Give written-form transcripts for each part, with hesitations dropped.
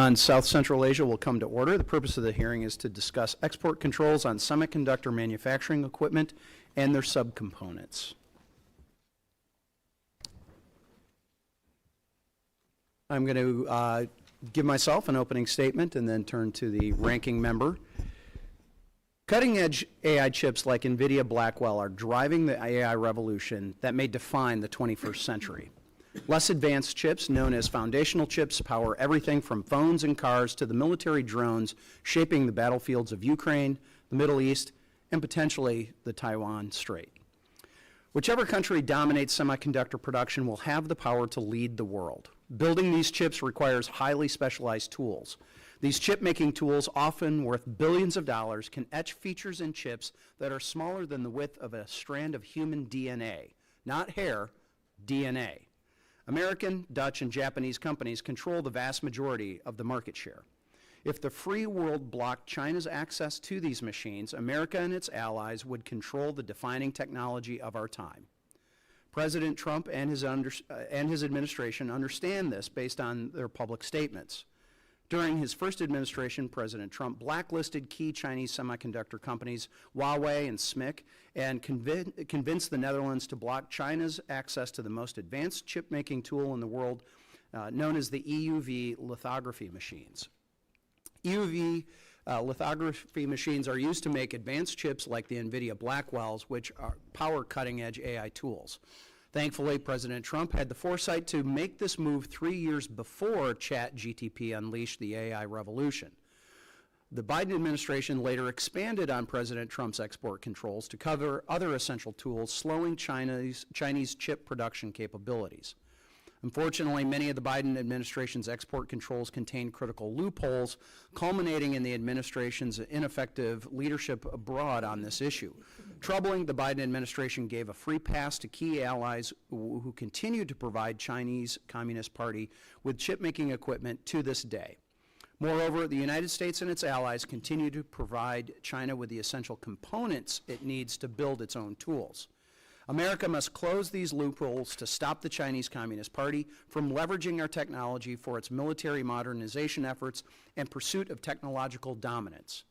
on South Central Asia will come to order. The purpose of the hearing is to discuss export controls on semiconductor manufacturing equipment and their subcomponents. I'm going to give myself an opening statement and then turn to the ranking member. Cutting-edge AI chips like NVIDIA Blackwell are driving the AI revolution that may define the 21st century. Less advanced chips, known as foundational chips, power everything from phones and cars to the military drones shaping the battlefields of Ukraine, the Middle East, and potentially the Taiwan Strait. Whichever country dominates semiconductor production will have the power to lead the world. Building these chips requires highly specialized tools. These chip-making tools, often worth billions of dollars, can etch features in chips that are smaller than the width of a strand of human DNA. Not hair, DNA. American, Dutch, and Japanese companies control the vast majority of the market share. If the free world blocked China's access to these machines, America and its allies would control the defining technology of our time. President Trump and his administration understand this based on their public statements. During his first administration, President Trump blacklisted key Chinese semiconductor companies, Huawei and SMIC, and convinced the Netherlands to block China's access to the most advanced chip-making tool in the world, known as the EUV lithography machines. EUV lithography machines are used to make advanced chips like the NVIDIA Blackwells, which power cutting-edge AI tools. Thankfully, President Trump had the foresight to make this move 3 years before ChatGPT unleashed the AI revolution. The Biden administration later expanded on President Trump's export controls to cover other essential tools, slowing Chinese chip production capabilities. Unfortunately, many of the Biden administration's export controls contain critical loopholes, culminating in the administration's ineffective leadership abroad on this issue. Troubling, the Biden administration gave a free pass to key allies who continue to provide Chinese Communist Party with chip-making equipment to this day. Moreover, the United States and its allies continue to provide China with the essential components it needs to build its own tools. America must close these loopholes to stop the Chinese Communist Party from leveraging our technology for its military modernization efforts and pursuit of technological dominance.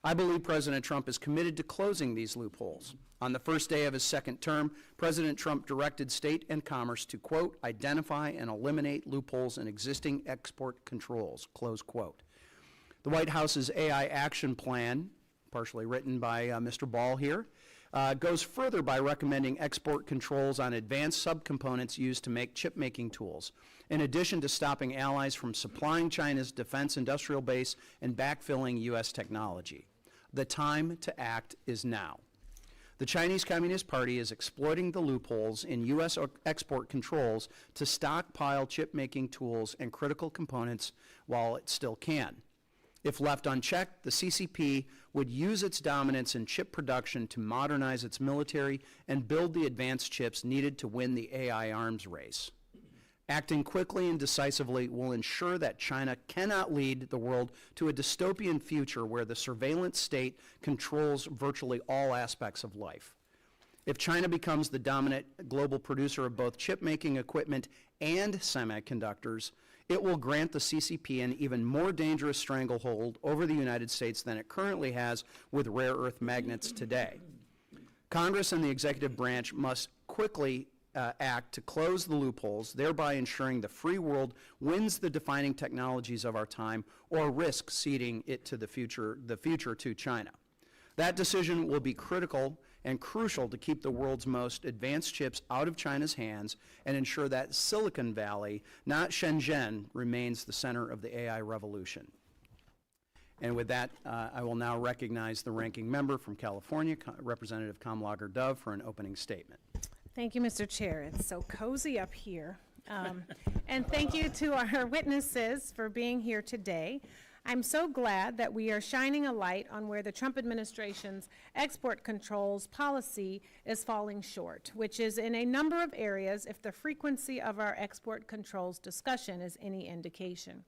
I believe President Trump is committed to closing these loopholes. On the first day of his second term, President Trump directed State and Commerce to, quote, identify and eliminate loopholes in existing export controls, close quote. The White House's AI action plan, partially written by Mr. Ball here, goes further by recommending export controls on advanced subcomponents used to make chip-making tools, in addition to stopping allies from supplying China's defense industrial base and backfilling U.S. technology. The time to act is now. The Chinese Communist Party is exploiting the loopholes in U.S. export controls to stockpile chip-making tools and critical components while it still can. If left unchecked, the CCP would use its dominance in chip production to modernize its military and build the advanced chips needed to win the AI arms race. Acting quickly and decisively will ensure that China cannot lead the world to a dystopian future where the surveillance state controls virtually all aspects of life. If China becomes the dominant global producer of both chip-making equipment and semiconductors, it will grant the CCP an even more dangerous stranglehold over the United States than it currently has with rare earth magnets today. Congress and the executive branch must quickly act to close the loopholes, thereby ensuring the free world wins the defining technologies of our time or risks ceding it to the future to China. That decision will be critical and crucial to keep the world's most advanced chips out of China's hands and ensure that Silicon Valley, not Shenzhen, remains the center of the AI revolution. And with that, I will now recognize the ranking member from California, Representative Kamlager Dove, for an opening statement. Thank you, Mr. Chair. It's so cozy up here. And thank you to our witnesses for being here today. I'm so glad that we are shining a light on where the Trump administration's export controls policy is falling short, which is in a number of areas if the frequency of our export controls discussion is any indication.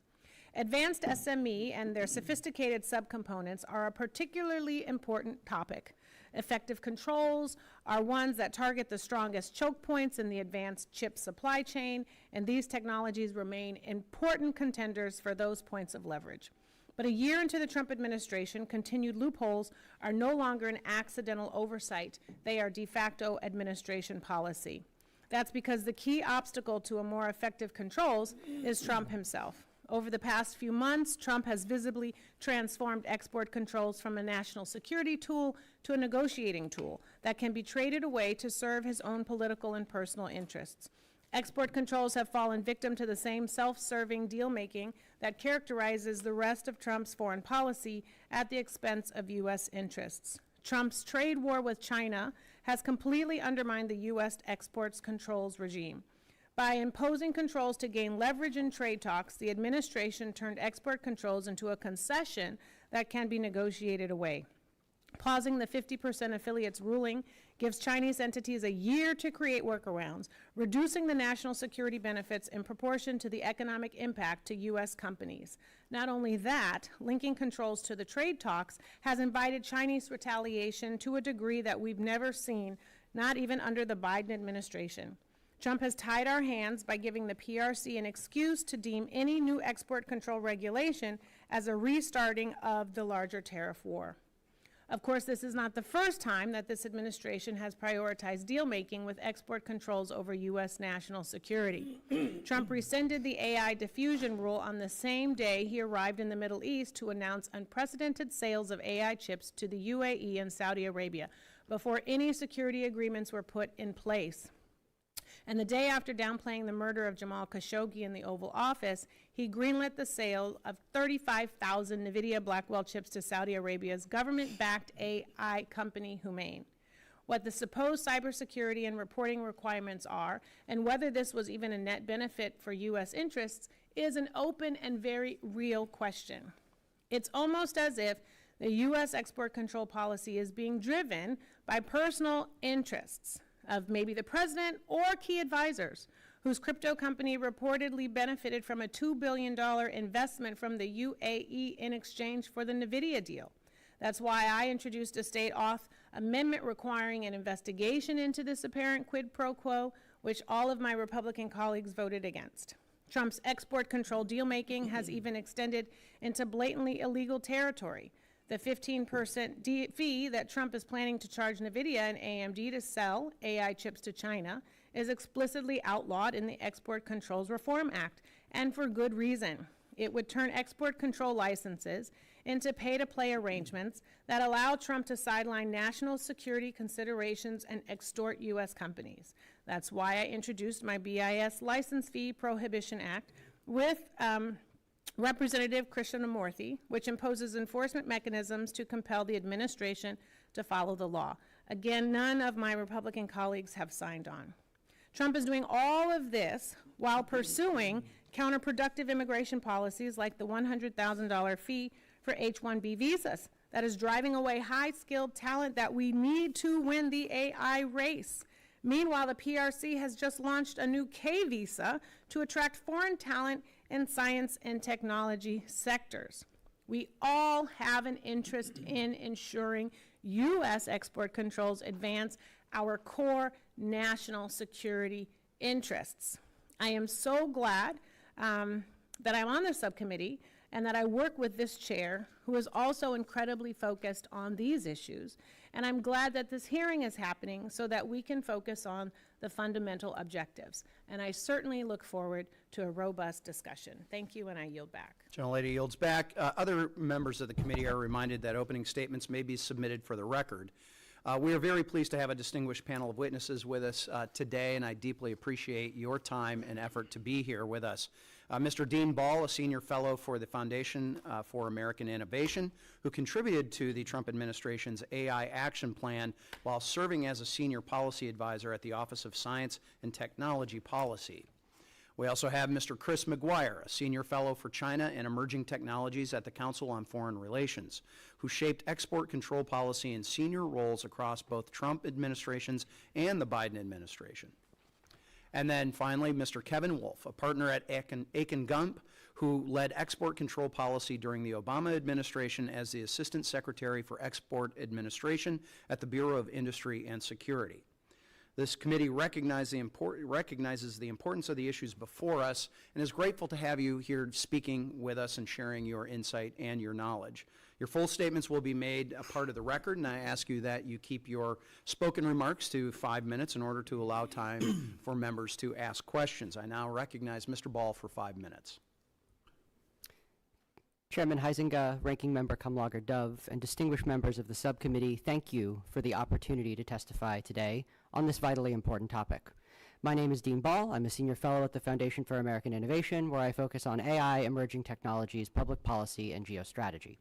Advanced SME and their sophisticated subcomponents are a particularly important topic, Effective controls are ones that target the strongest choke points in the advanced chip supply chain, and these technologies remain important contenders for those points of leverage. But a year into the Trump administration, continued loopholes are no longer an accidental oversight. They are de facto administration policy. That's because the key obstacle to a more effective controls is Trump himself. Over the past few months, Trump has visibly transformed export controls from a national security tool to a negotiating tool that can be traded away to serve his own political and personal interests. Export controls have fallen victim to the same self-serving deal-making that characterizes the rest of Trump's foreign policy at the expense of U.S. interests. Trump's trade war with China has completely undermined the U.S. exports controls regime. By imposing controls to gain leverage in trade talks, the administration turned export controls into a concession that can be negotiated away. Pausing the 50% affiliates ruling gives Chinese entities a year to create workarounds, reducing the national security benefits in proportion to the economic impact to U.S. companies. Not only that, linking controls to the trade talks has invited Chinese retaliation to a degree that we've never seen, not even under the Biden administration. Trump has tied our hands by giving the PRC an excuse to deem any new export control regulation as a restarting of the larger tariff war. Of course, this is not the first time that this administration has prioritized deal-making with export controls over U.S. national security. Trump rescinded the AI diffusion rule on the same day he arrived in the Middle East to announce unprecedented sales of AI chips to the UAE and Saudi Arabia before any security agreements were put in place. And the day after downplaying the murder of Jamal Khashoggi in the Oval Office, he greenlit the sale of 35,000 NVIDIA Blackwell chips to Saudi Arabia's government-backed AI company, Humane. What the supposed cybersecurity and reporting requirements are, and whether this was even a net benefit for U.S. interests, is an open and very real question. It's almost as if the U.S. export control policy is being driven by personal interests of maybe the president or key advisors, whose crypto company reportedly benefited from a $2 billion investment from the UAE in exchange for the NVIDIA deal. That's why I introduced a state auth amendment requiring an investigation into this apparent quid pro quo, which all of my Republican colleagues voted against. Trump's export control deal-making has even extended into blatantly illegal territory. The 15% fee that Trump is planning to charge NVIDIA and AMD to sell AI chips to China is explicitly outlawed in the Export Controls Reform Act, and for good reason. It would turn export control licenses into pay-to-play arrangements that allow Trump to sideline national security considerations and extort U.S. companies. That's why I introduced my BIS License Fee Prohibition Act with Representative Krishnamurthy, which imposes enforcement mechanisms to compel the administration to follow the law. Again, none of my Republican colleagues have signed on. Trump is doing all of this while pursuing counterproductive immigration policies like the $100,000 fee for H-1B visas that is driving away high-skilled talent that we need to win the AI race. Meanwhile, the PRC has just launched a new K visa to attract foreign talent in science and technology sectors. We all have an interest in ensuring U.S. export controls advance our core national security interests. I am so glad that I'm on the subcommittee and that I work with this chair, who is also incredibly focused on these issues. And I'm glad that this hearing is happening so that we can focus on the fundamental objectives. And I certainly look forward to a robust discussion. Thank you, and I yield back. Gentlelady yields back. Other members of the committee are reminded that opening statements may be submitted for the record. We are very pleased to have a distinguished panel of witnesses with us today, and I deeply appreciate your time and effort to be here with us. Mr. Dean Ball, a senior fellow for the Foundation for American Innovation, who contributed to the Trump administration's AI action plan while serving as a senior policy advisor at the Office of Science and Technology Policy. We also have Mr. Chris McGuire, a senior fellow for China and Emerging Technologies at the Council on Foreign Relations, who shaped export control policy in senior roles across both Trump administrations and the Biden administration. And then finally, Mr. Kevin Wolf, a partner at Aiken Gump, who led export control policy during the Obama administration as the Assistant Secretary for Export Administration at the Bureau of Industry and Security. This committee recognizes the importance of the issues before us and is grateful to have you here speaking with us and sharing your insight and your knowledge. Your full statements will be made a part of the record, and I ask you that you keep your spoken remarks to 5 minutes in order to allow time for members to ask questions. I now recognize Mr. Ball for 5 minutes. Chairman Huizenga, Ranking Member Kamlager-Dove, and distinguished members of the subcommittee, thank you for the opportunity to testify today on this vitally important topic. My name is Dean Ball. I'm a senior fellow at the Foundation for American Innovation, where I focus on AI, emerging technologies, public policy, and geostrategy.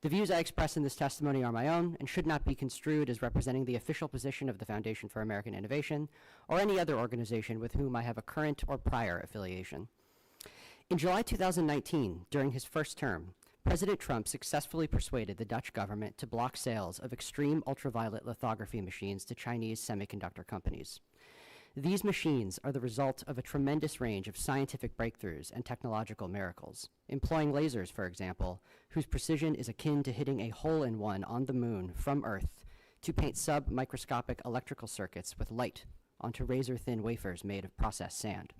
The views I express in this testimony are my own and should not be construed as representing the official position of the Foundation for American Innovation or any other organization with whom I have a current or prior affiliation. In July 2019, during his first term, President Trump successfully persuaded the Dutch government to block sales of extreme ultraviolet lithography machines to Chinese semiconductor companies. These machines are the result of a tremendous range of scientific breakthroughs and technological miracles, employing lasers, for example, whose precision is akin to hitting a hole-in-one on the moon from Earth to paint sub-microscopic electrical circuits with light onto razor-thin wafers made of processed sand.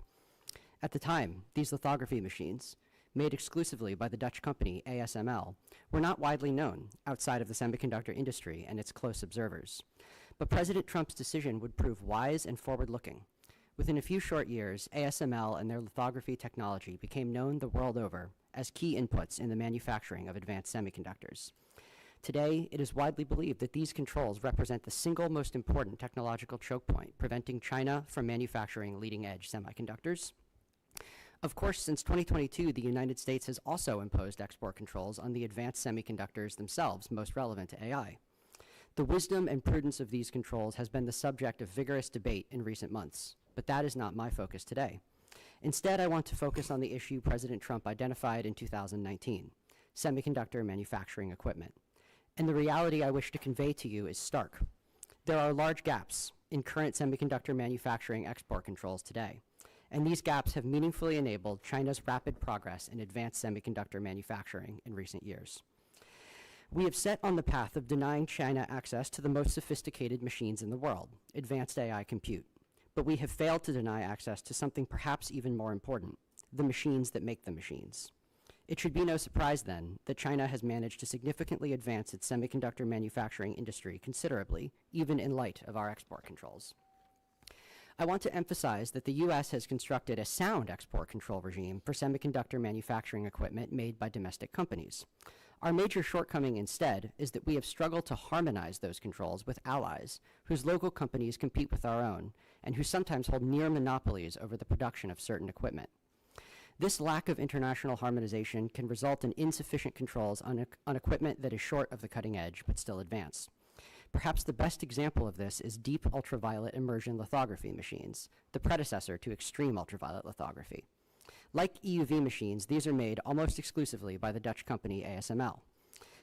At the time, these lithography machines, made exclusively by the Dutch company ASML, were not widely known outside of the semiconductor industry and its close observers. But President Trump's decision would prove wise and forward-looking. Within a few short years, ASML and their lithography technology became known the world over as key inputs in the manufacturing of advanced semiconductors. Today, it is widely believed that these controls represent the single most important technological choke point preventing China from manufacturing leading-edge semiconductors. Of course, since 2022, the United States has also imposed export controls on the advanced semiconductors themselves most relevant to AI. The wisdom and prudence of these controls has been the subject of vigorous debate in recent months, but that is not my focus today. Instead, I want to focus on the issue President Trump identified in 2019, semiconductor manufacturing equipment. And the reality I wish to convey to you is stark. There are large gaps in current semiconductor manufacturing export controls today, and these gaps have meaningfully enabled China's rapid progress in advanced semiconductor manufacturing in recent years. We have set on the path of denying China access to the most sophisticated machines in the world, advanced AI compute. But we have failed to deny access to something perhaps even more important, the machines that make the machines. It should be no surprise, then, that China has managed to significantly advance its semiconductor manufacturing industry considerably, even in light of our export controls. I want to emphasize that the U.S. has constructed a sound export control regime for semiconductor manufacturing equipment made by domestic companies. Our major shortcoming, instead, is that we have struggled to harmonize those controls with allies whose local companies compete with our own and who sometimes hold near monopolies over the production of certain equipment. This lack of international harmonization can result in insufficient controls on equipment that is short of the cutting edge but still advanced. Perhaps the best example of this is deep ultraviolet immersion lithography machines, the predecessor to extreme ultraviolet lithography. Like EUV machines, these are made almost exclusively by the Dutch company ASML.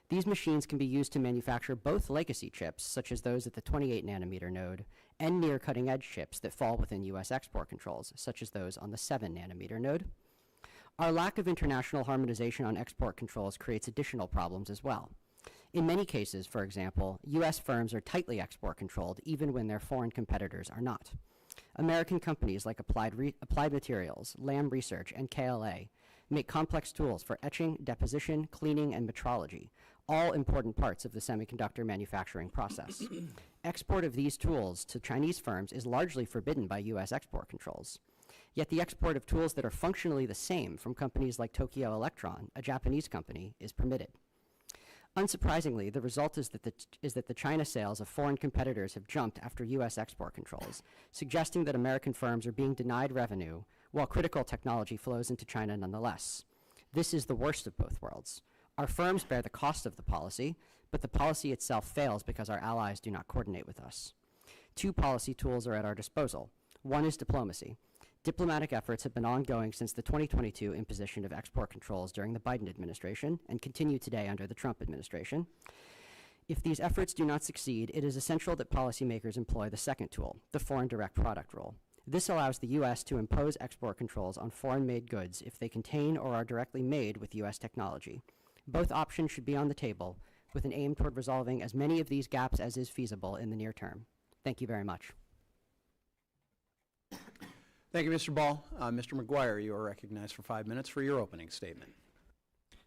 These machines can be used to manufacture both legacy chips, such as those at the 28 nanometer node, and near cutting-edge chips that fall within U.S. export controls, such as those on the 7 nanometer node. Our lack of international harmonization on export controls creates additional problems as well. In many cases, for example, U.S. firms are tightly export controlled even when their foreign competitors are not. American companies like Applied Materials, Lam Research, and KLA make complex tools for etching, deposition, cleaning, and metrology, all important parts of the semiconductor manufacturing process. Export of these tools to Chinese firms is largely forbidden by U.S. export controls. Yet the export of tools that are functionally the same from companies like Tokyo Electron, a Japanese company, is permitted. Unsurprisingly, the result is that the China sales of foreign competitors have jumped after U.S. export controls, suggesting that American firms are being denied revenue while critical technology flows into China nonetheless. This is the worst of both worlds. Our firms bear the cost of the policy, but the policy itself fails because our allies do not coordinate with us. Two policy tools are at our disposal. One is diplomacy. Diplomatic efforts have been ongoing since the 2022 imposition of export controls during the Biden administration and continue today under the Trump administration. If these efforts do not succeed, it is essential that policymakers employ the second tool, the foreign direct product rule. This allows the U.S. to impose export controls on foreign-made goods if they contain or are directly made with U.S. technology. Both options should be on the table, with an aim toward resolving as many of these gaps as is feasible in the near term. Thank you very much. Thank you, Mr. Ball. Mr. McGuire, you are recognized for 5 minutes for your opening statement.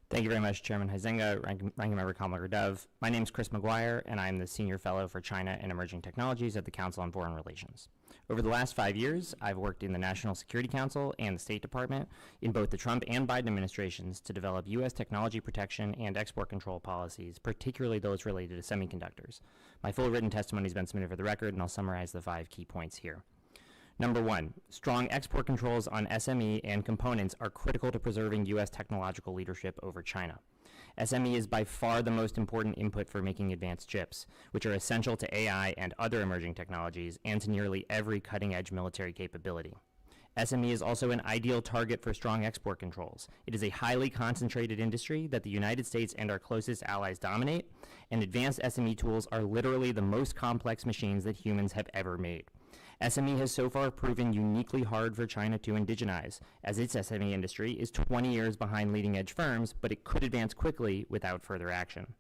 Thank you very much, Chairman Huizenga, Ranking Member Kamlager-Dove. My name is Chris McGuire, and I am the Senior Fellow for China and Emerging Technologies at the Council on Foreign Relations. Over the last 5 years, I've worked in the National Security Council and the State Department in both the Trump and Biden administrations to develop U.S. technology protection and export control policies, particularly those related to semiconductors. My full written testimony has been submitted for the record, and I'll summarize the 5 key points here. Number 1, strong export controls on SME and components are critical to preserving U.S. technological leadership over China. SME is by far the most important input for making advanced chips, which are essential to AI and other emerging technologies and to nearly every cutting-edge military capability. SME is also an ideal target for strong export controls. It is a highly concentrated industry that the United States and our closest allies dominate, and advanced SME tools are literally the most complex machines that humans have ever made. SME has so far proven uniquely hard for China to indigenize, as its SME industry is 20 years behind leading-edge firms, but it could advance quickly without further action.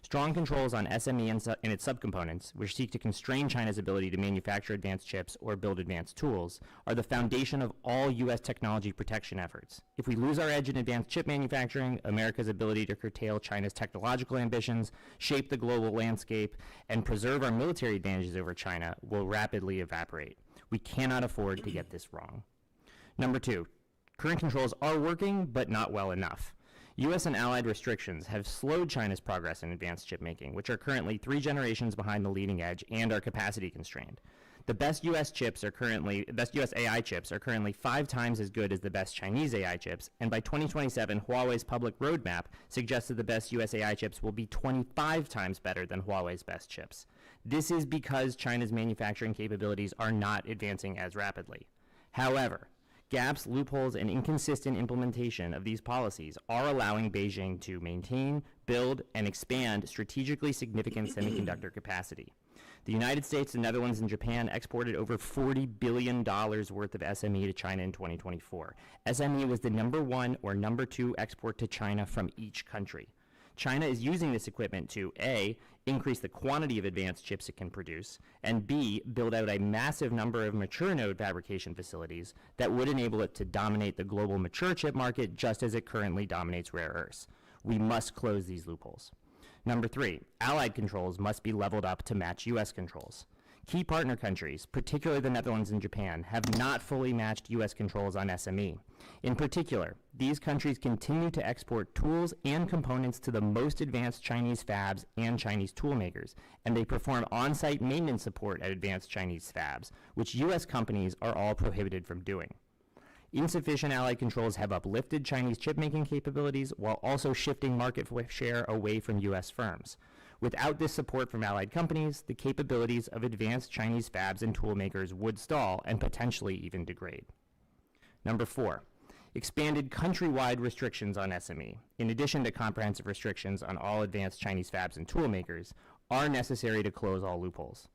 Strong controls on SME and its subcomponents, which seek to constrain China's ability to manufacture advanced chips or build advanced tools, are the foundation of all U.S. technology protection efforts. If we lose our edge in advanced chip manufacturing, America's ability to curtail China's technological ambitions, shape the global landscape, and preserve our military advantages over China will rapidly evaporate. We cannot afford to get this wrong. Number 2, current controls are working, but not well enough. U.S. and allied restrictions have slowed China's progress in advanced chip making, which are currently 3 generations behind the leading edge and are capacity constrained. The best U.S. AI chips are currently 5 times as good as the best Chinese AI chips, and by 2027, Huawei's public roadmap suggests that the best U.S. AI chips will be 25 times better than Huawei's best chips. This is because China's manufacturing capabilities are not advancing as rapidly. However, gaps, loopholes, and inconsistent implementation of these policies are allowing Beijing to maintain, build, and expand strategically significant semiconductor capacity. The United States, the Netherlands, and Japan exported over $40 billion worth of SME to China in 2024. SME was the number 1 or number 2 export to China from each country. China is using this equipment to A, increase the quantity of advanced chips it can produce, and B, build out a massive number of mature node fabrication facilities that would enable it to dominate the global mature chip market just as it currently dominates rare earths. We must close these loopholes. Number 3, allied controls must be leveled up to match U.S. controls. Key partner countries, particularly the Netherlands and Japan, have not fully matched U.S. controls on SME. In particular, these countries continue to export tools and components to the most advanced Chinese fabs and Chinese tool makers, and they perform on-site maintenance support at advanced Chinese fabs, which U.S. companies are all prohibited from doing. Insufficient allied controls have uplifted Chinese chip-making capabilities while also shifting market share away from U.S. firms. Without this support from allied companies, the capabilities of advanced Chinese fabs and tool makers would stall and potentially even degrade. Number 4, expanded countrywide restrictions on SME, in addition to comprehensive restrictions on all advanced Chinese fabs and tool makers, are necessary to close all loopholes.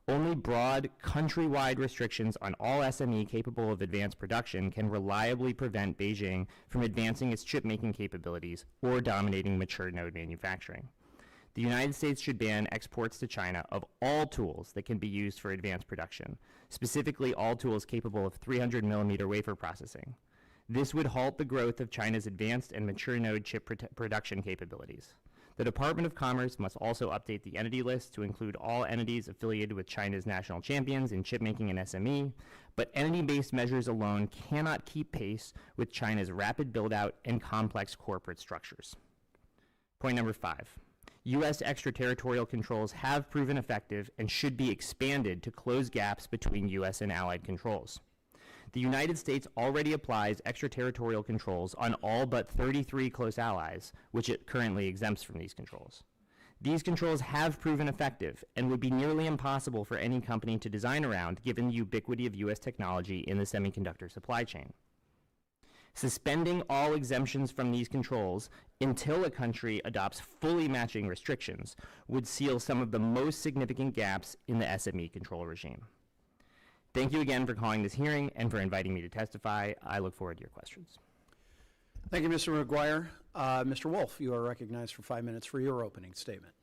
Only broad, countrywide restrictions on all SME capable of advanced production can reliably prevent Beijing from advancing its chip-making capabilities or dominating mature node manufacturing. The United States should ban exports to China of all tools that can be used for advanced production, specifically all tools capable of 300mm wafer processing. This would halt the growth of China's advanced and mature node chip production capabilities. The Department of Commerce must also update the entity list to include all entities affiliated with China's national champions in chipmaking and SME, but entity-based measures alone cannot keep pace with China's rapid build-out and complex corporate structures. Point number 5. U.S. extraterritorial controls have proven effective and should be expanded to close gaps between U.S. and allied controls. The United States already applies extraterritorial controls on all but 33 close allies, which it currently exempts from these controls. These controls have proven effective and would be nearly impossible for any company to design around given the ubiquity of U.S. technology in the semiconductor supply chain. Suspending all exemptions from these controls until a country adopts fully matching restrictions would seal some of the most significant gaps in the SME control regime. Thank you again for calling this hearing and for inviting me to testify. I look forward to your questions. Thank you, Mr. McGuire. Mr. Wolf, you are recognized for 5 minutes for your opening statement.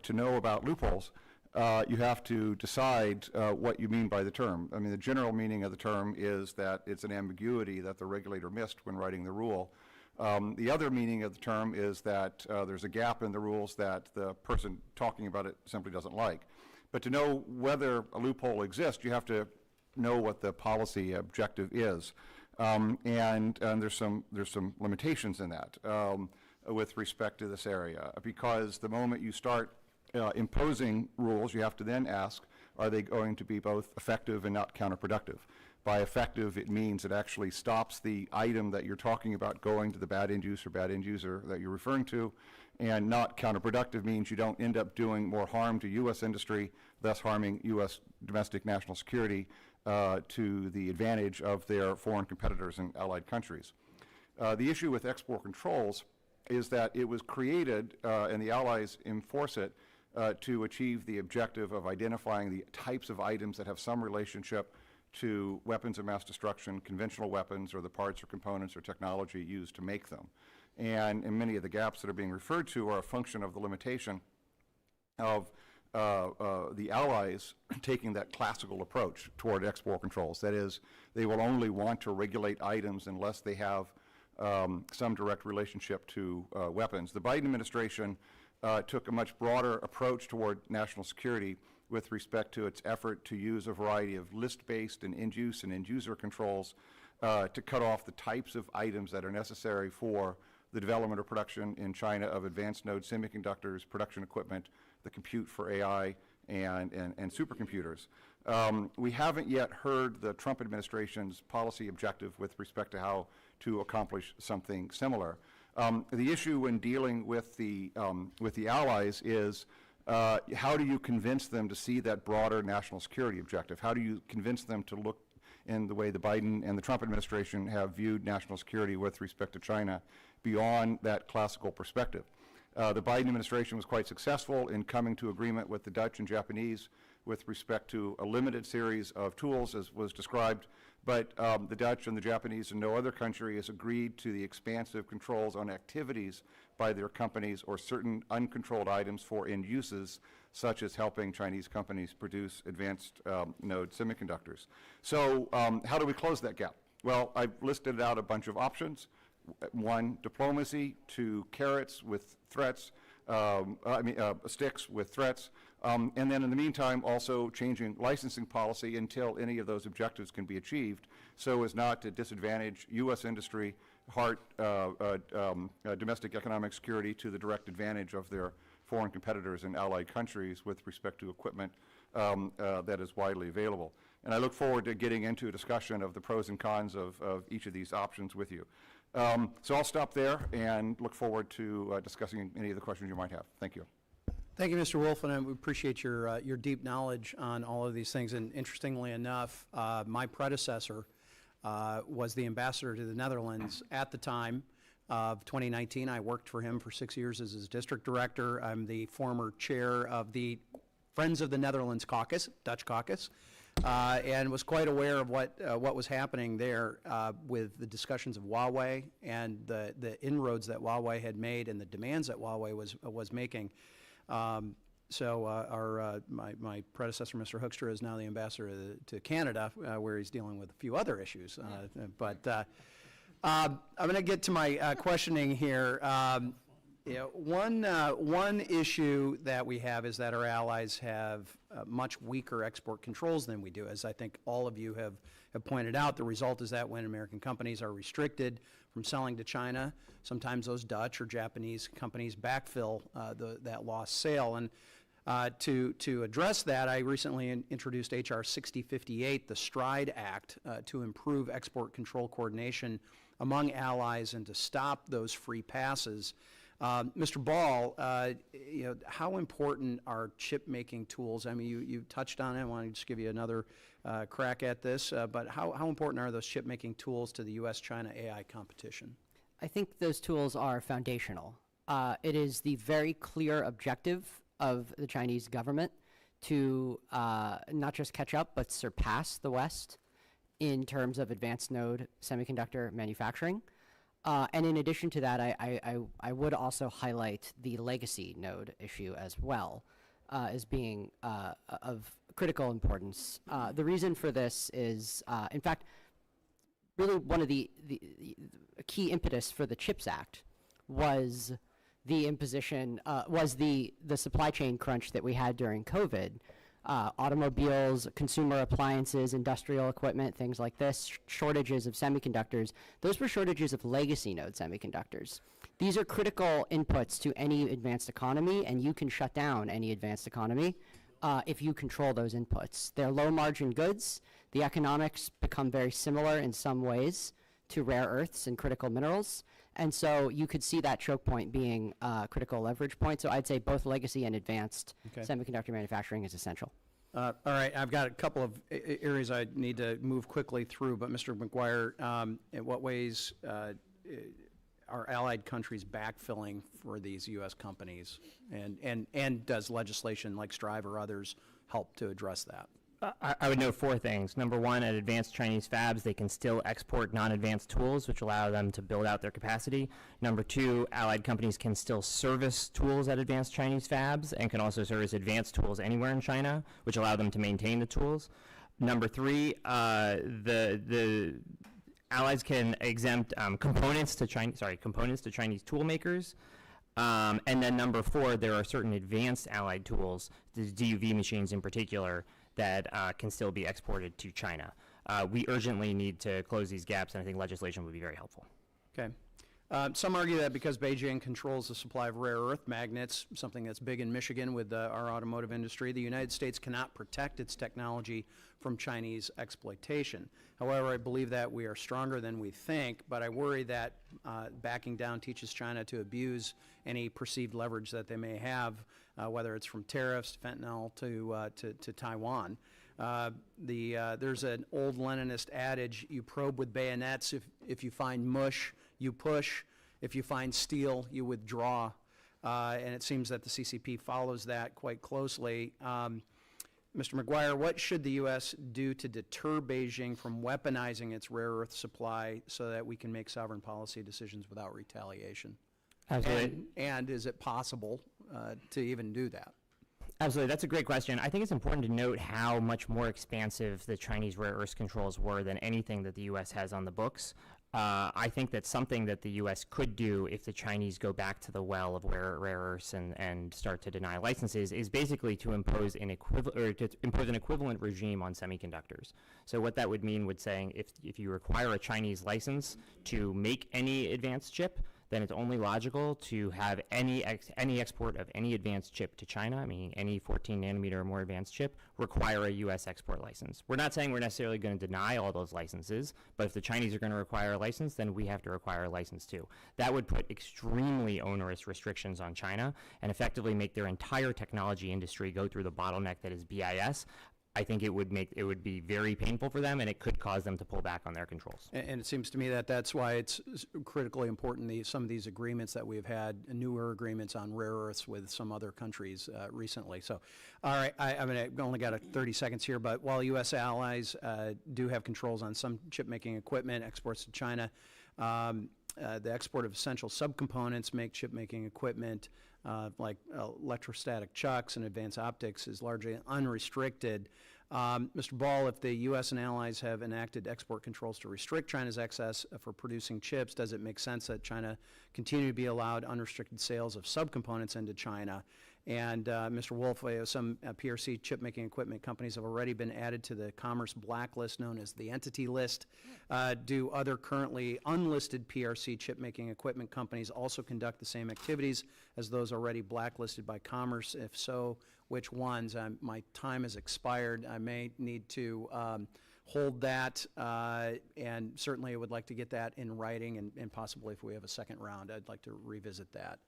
To know about loopholes, you have to decide what you mean by the term. I mean, the general meaning of the term is that it's an ambiguity that the regulator missed when writing the rule. The other meaning of the term is that there's a gap in the rules that the person talking about it simply doesn't like. But to know whether a loophole exists, you have to know what the policy objective is. And there's some limitations in that. With respect to this area, because the moment you start imposing rules, you have to then ask, are they going to be both effective and not counterproductive? By effective, it means it actually stops the item that you're talking about going to the bad end use or bad end user that you're referring to, and not counterproductive means you don't end up doing more harm to U.S. industry, thus harming U.S. domestic national security to the advantage of their foreign competitors in allied countries. The issue with export controls is that it was created, and the Allies enforce it, to achieve the objective of identifying the types of items that have some relationship to weapons of mass destruction, conventional weapons, or the parts or components or technology used to make them. And many of the gaps that are being referred to are a function of the limitation of the Allies taking that classical approach toward export controls. That is, they will only want to regulate items unless they have some direct relationship to weapons. The Biden administration took a much broader approach toward national security with respect to its effort to use a variety of list-based and end-use and end-user controls to cut off the types of items that are necessary for the development or production in China of advanced node semiconductors, production equipment, the compute for AI, and supercomputers. We haven't yet heard the Trump administration's policy objective with respect to how to accomplish something similar. The issue when dealing with the allies is how do you convince them to see that broader national security objective? How do you convince them to look in the way the Biden and the Trump administration have viewed national security with respect to China beyond that classical perspective? The Biden administration was quite successful in coming to agreement with the Dutch and Japanese with respect to a limited series of tools, as was described, but the Dutch and the Japanese and no other country has agreed to the expansive controls on activities by their companies or certain uncontrolled items for end uses, such as helping Chinese companies produce advanced node semiconductors. So how do we close that gap? Well, I've listed out a bunch of options. One, diplomacy. Two, carrots with threats, sticks with threats. And then in the meantime, also changing licensing policy until any of those objectives can be achieved so as not to disadvantage U.S. industry, domestic economic security to the direct advantage of their foreign competitors in allied countries with respect to equipment that is widely available. And I look forward to getting into a discussion of the pros and cons of each of these options with you. So I'll stop there and look forward to discussing any of the questions you might have. Thank you. Thank you, Mr. Wolf, and I appreciate your deep knowledge on all of these things. And interestingly enough, my predecessor was the ambassador to the Netherlands at the time of 2019. I worked for him for 6 years as his district director. I'm the former chair of the Friends of the Netherlands Caucus, Dutch Caucus, and was quite aware of what was happening there with the discussions of Huawei and the inroads that Huawei had made and the demands that Huawei was making. My predecessor, Mr. Hoekstra, is now the ambassador to Canada, where he's dealing with a few other issues. I'm going to get to my questioning here. Yeah, one issue that we have is that our allies have much weaker export controls than we do. As I think all of you have pointed out, the result is that when American companies are restricted from selling to China, sometimes those Dutch or Japanese companies backfill that lost sale. And to address that, I recently introduced H.R. 6058, the STRIDE Act, to improve export control coordination among allies and to stop those free passes. Mr. Ball, how important are chip-making tools? I mean, you touched on it. I want to just give you another crack at this. But how important are those chip-making tools to the U.S.-China AI competition? I think those tools are foundational. It is the very clear objective of the Chinese government to not just catch up, but surpass the West in terms of advanced node semiconductor manufacturing. And in addition to that, I would also highlight the legacy node issue as well as being of critical importance. The reason for this is, in fact, really one of the key impetus for the CHIPS Act was the imposition, was the supply chain crunch that we had during COVID. Automobiles, consumer appliances, industrial equipment, things like this, shortages of semiconductors. Those were shortages of legacy node semiconductors. These are critical inputs to any advanced economy, and you can shut down any advanced economy if you control those inputs. They're low margin goods. The economics become very similar in some ways to rare earths and critical minerals. And so you could see that choke point being a critical leverage point. So I'd say both legacy and advanced semiconductor manufacturing is essential. All right, I've got a couple of areas I need to move quickly through, but Mr. McGuire, in what ways are allied countries backfilling for these U.S. companies? And does legislation like STRIVE or others help to address that? I would note 4 things. Number 1, at advanced Chinese fabs, they can still export non-advanced tools, which allow them to build out their capacity. Number 2, allied companies can still service tools at advanced Chinese fabs and can also service advanced tools anywhere in China, which allow them to maintain the tools. Number 3, the allies can exempt components to Chinese tool makers. And then number 4, there are certain advanced allied tools, the DUV machines in particular, that can still be exported to China. We urgently need to close these gaps, and I think legislation would be very helpful. Okay. Some argue that because Beijing controls the supply of rare earth magnets, something that's big in Michigan with our automotive industry, the United States cannot protect its technology from Chinese exploitation. However, I believe that we are stronger than we think, but I worry that backing down teaches China to abuse any perceived leverage that they may have, whether it's from tariffs to fentanyl to Taiwan. There's an old Leninist adage, you probe with bayonets. If you find mush, you push. If you find steel, you withdraw. And it seems that the CCP follows that quite closely. Mr. McGuire, what should the U.S. do to deter Beijing from weaponizing its rare earth supply so that we can make sovereign policy decisions without retaliation? Absolutely. And is it possible to even do that? Absolutely. That's a great question. I think it's important to note how much more expansive the Chinese rare earth controls were than anything that the U.S. has on the books. I think that's something that the U.S. could do if the Chinese go back to the well of rare earths and start to deny licenses, is basically to impose an equivalent regime on semiconductors. So what that would mean would saying if you require a Chinese license to make any advanced chip, then it's only logical to have any export of any advanced chip to China, meaning any 14 nanometer or more advanced chip, require a U.S. export license. We're not saying we're necessarily going to deny all those licenses, but if the Chinese are going to require a license, then we have to require a license too. That would put extremely onerous restrictions on China and effectively make their entire technology industry go through the bottleneck that is BIS. I think it would be very painful for them, and it could cause them to pull back on their controls. And it seems to me that that's why it's critically important, some of these agreements that we've had, newer agreements on rare earths with some other countries recently. So, all right, I've only got 30 seconds here, but while U.S. allies do have controls on some chip-making equipment, exports to China, the export of essential subcomponents make chip-making equipment like electrostatic chucks and advanced optics is largely unrestricted. Mr. Ball, if the U.S. and allies have enacted export controls to restrict China's access for producing chips, does it make sense that China continue to be allowed unrestricted sales of subcomponents into China? And Mr. Wolf, some PRC chip-making equipment companies have already been added to the commerce blacklist known as the Entity List. Do other currently unlisted PRC chip-making equipment companies also conduct the same activities as those already blacklisted by commerce? If so, which ones? My time has expired. I may need to hold that, and certainly I would like to get that in writing, and possibly if we have a second round, I'd like to revisit that.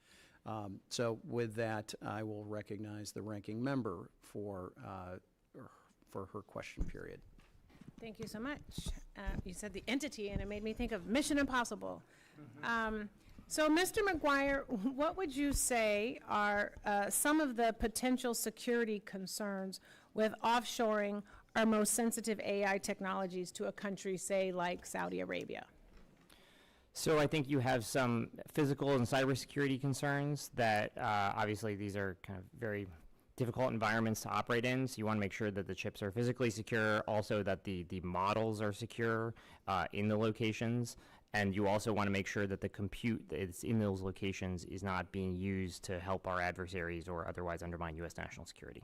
So with that, I will recognize the ranking member for her question period. Thank you so much. You said the entity, and it made me think of Mission Impossible. So, Mr. McGuire, what would you say are some of the potential security concerns with offshoring our most sensitive AI technologies to a country, say, like Saudi Arabia? So I think you have some physical and cybersecurity concerns that obviously these are kind of very difficult environments to operate in, so you want to make sure that the chips are physically secure, also that the models are secure in the locations, and you also want to make sure that the compute that's in those locations is not being used to help our adversaries or otherwise undermine U.S. national security.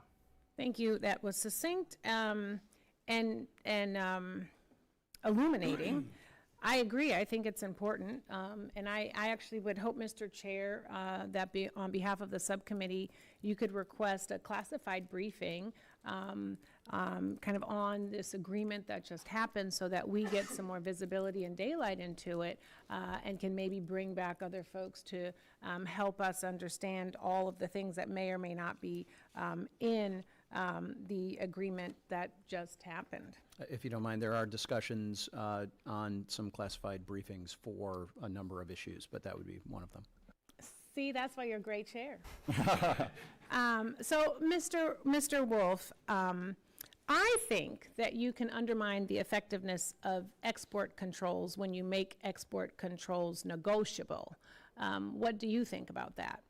Thank you. That was succinct and illuminating. I agree. I think it's important. And I actually would hope, Mr. Chair, that on behalf of the subcommittee, you could request a classified briefing kind of on this agreement that just happened so that we get some more visibility and daylight into it and can maybe bring back other folks to help us understand all of the things that may or may not be in the agreement that just happened. If you don't mind, there are discussions on some classified briefings for a number of issues, but that would be one of them. See, that's why you're a great chair. So, Mr. Wolf, I think that you can undermine the effectiveness of export controls when you make export controls negotiable. What do you think about that?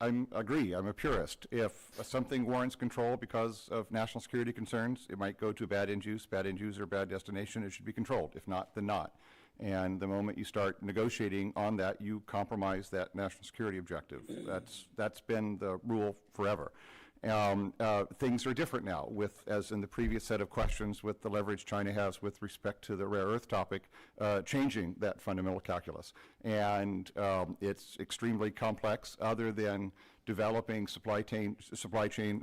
I agree. I'm a purist. If something warrants control because of national security concerns, it might go to bad end use, or bad destination. It should be controlled. If not, then not. And the moment you start negotiating on that, you compromise that national security objective. That's been the rule forever. Things are different now, as in the previous set of questions, with the leverage China has with respect to the rare earth topic, changing that fundamental calculus. And it's extremely complex, other than developing supply chain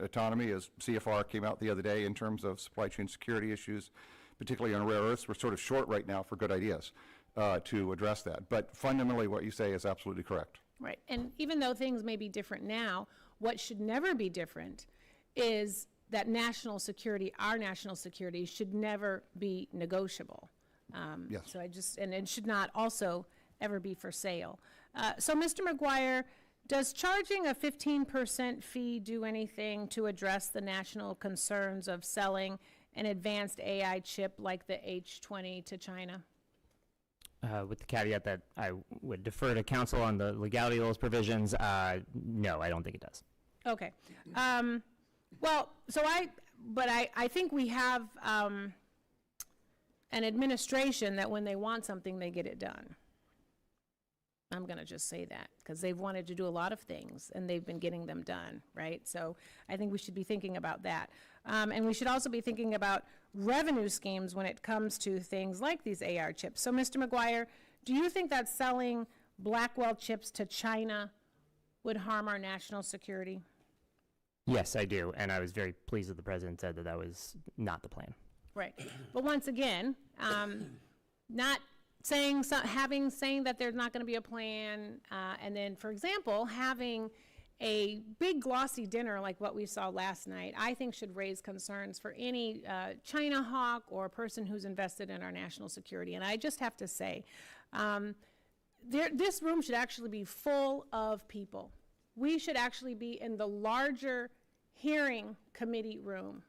autonomy, as CFR came out the other day in terms of supply chain security issues, particularly on rare earths. We're sort of short right now for good ideas to address that. But fundamentally, what you say is absolutely correct. Right. And even though things may be different now, what should never be different is that national security, our national security, should never be negotiable. Yes. So and it should not also ever be for sale. So, Mr. McGuire, does charging a 15% fee do anything to address the national concerns of selling an advanced AI chip like the H20 to China? With the caveat that I would defer to counsel on the legality of those provisions, no, I don't think it does. Okay. Well, so I think we have an administration that when they want something, they get it done. I'm going to just say that because they've wanted to do a lot of things and they've been getting them done, right? So I think we should be thinking about that. And we should also be thinking about revenue schemes when it comes to things like these AR chips. So, Mr. McGuire, do you think that selling Blackwell chips to China would harm our national security? Yes, I do. And I was very pleased that the president said that that was not the plan. Right. But once again, not saying that there's not going to be a plan, and then, for example, having a big glossy dinner like what we saw last night, I think should raise concerns for any China hawk or person who's invested in our national security. And I just have to say, this room should actually be full of people. We should actually be in the larger hearing committee room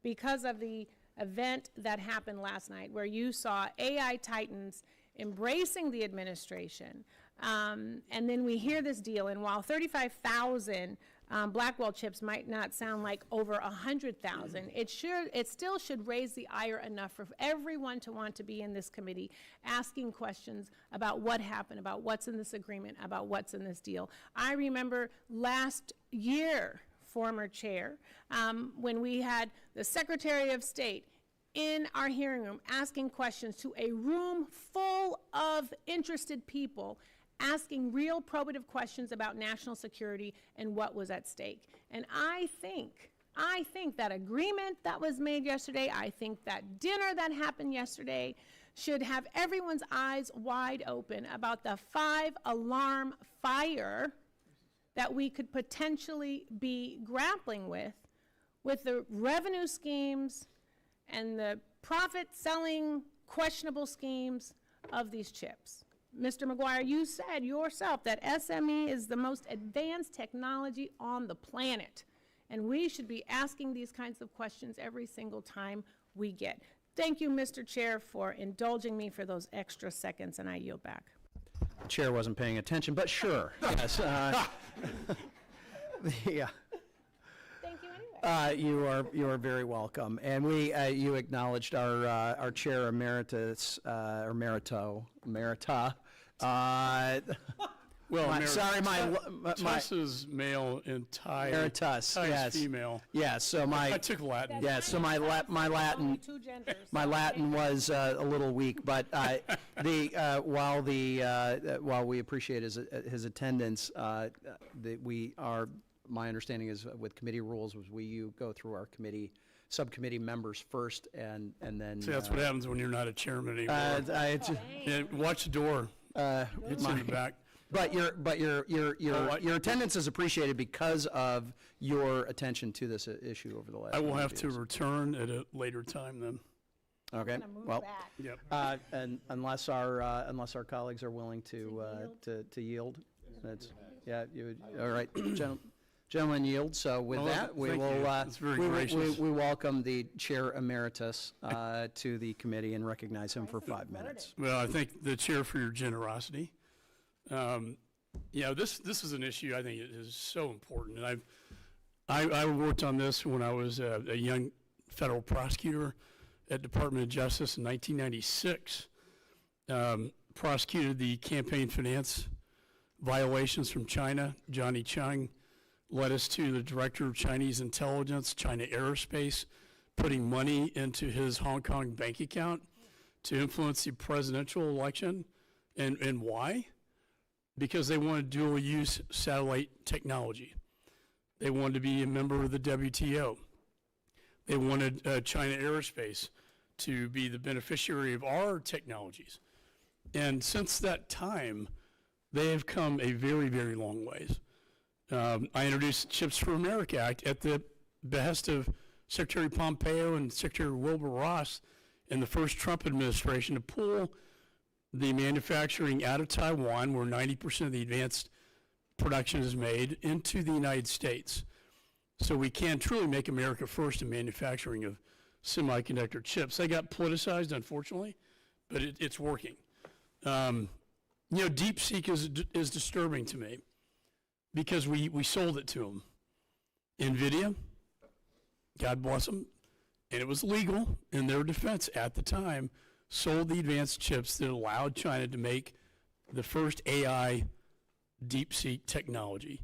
because of the event that happened last night where you saw AI titans embracing the administration. And then we hear this deal, and while 35,000 Blackwell chips might not sound like over 100,000. It still should raise the ire enough for everyone to want to be in this committee asking questions about what happened, about what's in this agreement, about what's in this deal. I remember last year, former chair, when we had the Secretary of State in our hearing room asking questions to a room full of interested people, asking real probative questions about national security and what was at stake. And I think that agreement that was made yesterday, I think that dinner that happened yesterday should have everyone's eyes wide open about the 5-alarm fire that we could potentially be grappling with the revenue schemes and the profit-selling questionable schemes of these chips. Mr. McGuire, you said yourself that SME is the most advanced technology on the planet, and we should be asking these kinds of questions every single time we get. Thank you, Mr. Chair, for indulging me for those extra seconds, and I yield back. The chair wasn't paying attention, but sure, yes. Yeah. Thank you anyway. You are very welcome, and you acknowledged our chair emeritus emerita. Well, Sorry, my Tuss is male and Ty emeritus. Ty Yes, is female. Yes. So I took Latin. Yes, so my Only Latin. two genders. My Latin was a little weak, but while we appreciate his attendance, my understanding is with committee rules was you go through our subcommittee members first, and then. See, that's what happens when you're not a chairman anymore. Yeah, watch the door. It's in the back. But your attendance is appreciated because of your attention to this issue over the last. I will have to years. return at a later time then. Okay. I'm gonna move Well. back. Yep. And unless our colleagues are willing to yield, that's, yeah, you would, all right, gentlemen yield, so with Well, that, we thank will, you. That's very gracious. we welcome the Chair Emeritus to the committee and recognize him for 5 minutes. Well, I thank the chair for your generosity. This is an issue I think it is so important, and I worked on this when I was a young federal prosecutor at Department of Justice in 1996. Prosecuted the campaign finance violations from China. Johnny Chung led us to the director of Chinese intelligence, China Aerospace, putting money into his Hong Kong bank account to influence the presidential election. And why? Because they wanted dual-use satellite technology. They wanted to be a member of the WTO. They wanted China Aerospace to be the beneficiary of our technologies. And since that time, they have come a very, very long ways. I introduced the Chips for America Act at the behest of Secretary Pompeo and Secretary Wilbur Ross in the first Trump administration to pull the manufacturing out of Taiwan, where 90% of the advanced production is made, into the United States. So we can truly make America first in manufacturing of semiconductor chips. They got politicized, unfortunately, but it's working. DeepSeek is disturbing to me because we sold it to them. NVIDIA, God bless them, and it was legal in their defense at the time, sold the advanced chips that allowed China to make the first AI DeepSeek technology,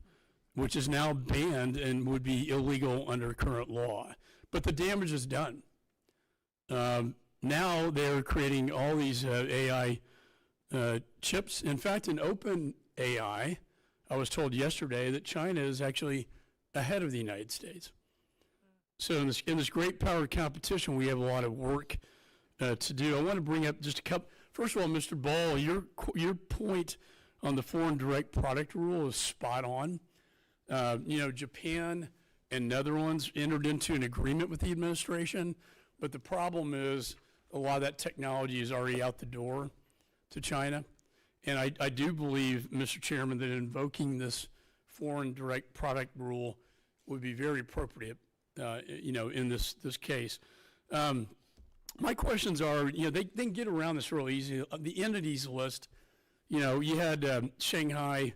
which is now banned and would be illegal under current law. But the damage is done. Now they're creating all these AI chips. In fact, in open AI, I was told yesterday that China is actually ahead of the United States. So in this great power competition, we have a lot of work to do. I want to bring up just a couple. First of all, Mr. Ball, your point on the foreign direct product rule is spot on. Japan and Netherlands entered into an agreement with the administration, but the problem is a lot of that technology is already out the door to China. And I do believe, Mr. Chairman, that invoking this foreign direct product rule would be very appropriate, in this case. My questions are, they can get around this real easy. The entities list, you had Shanghai,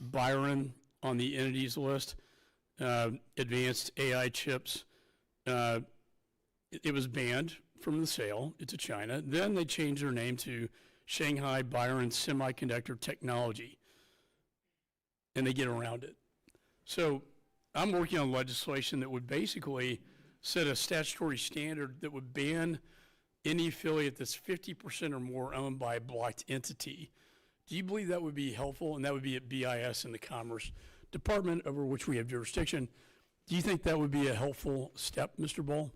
Byron, on the entities list, advanced AI chips. It was banned from the sale to China. Then they changed their name to Shanghai Byron Semiconductor Technology, and they get around it. So I'm working on legislation that would basically set a statutory standard that would ban any affiliate that's 50% or more owned by a blocked entity. Do you believe that would be helpful? And that would be at BIS and the Commerce Department, over which we have jurisdiction. Do you think that would be a helpful step, Mr. Ball?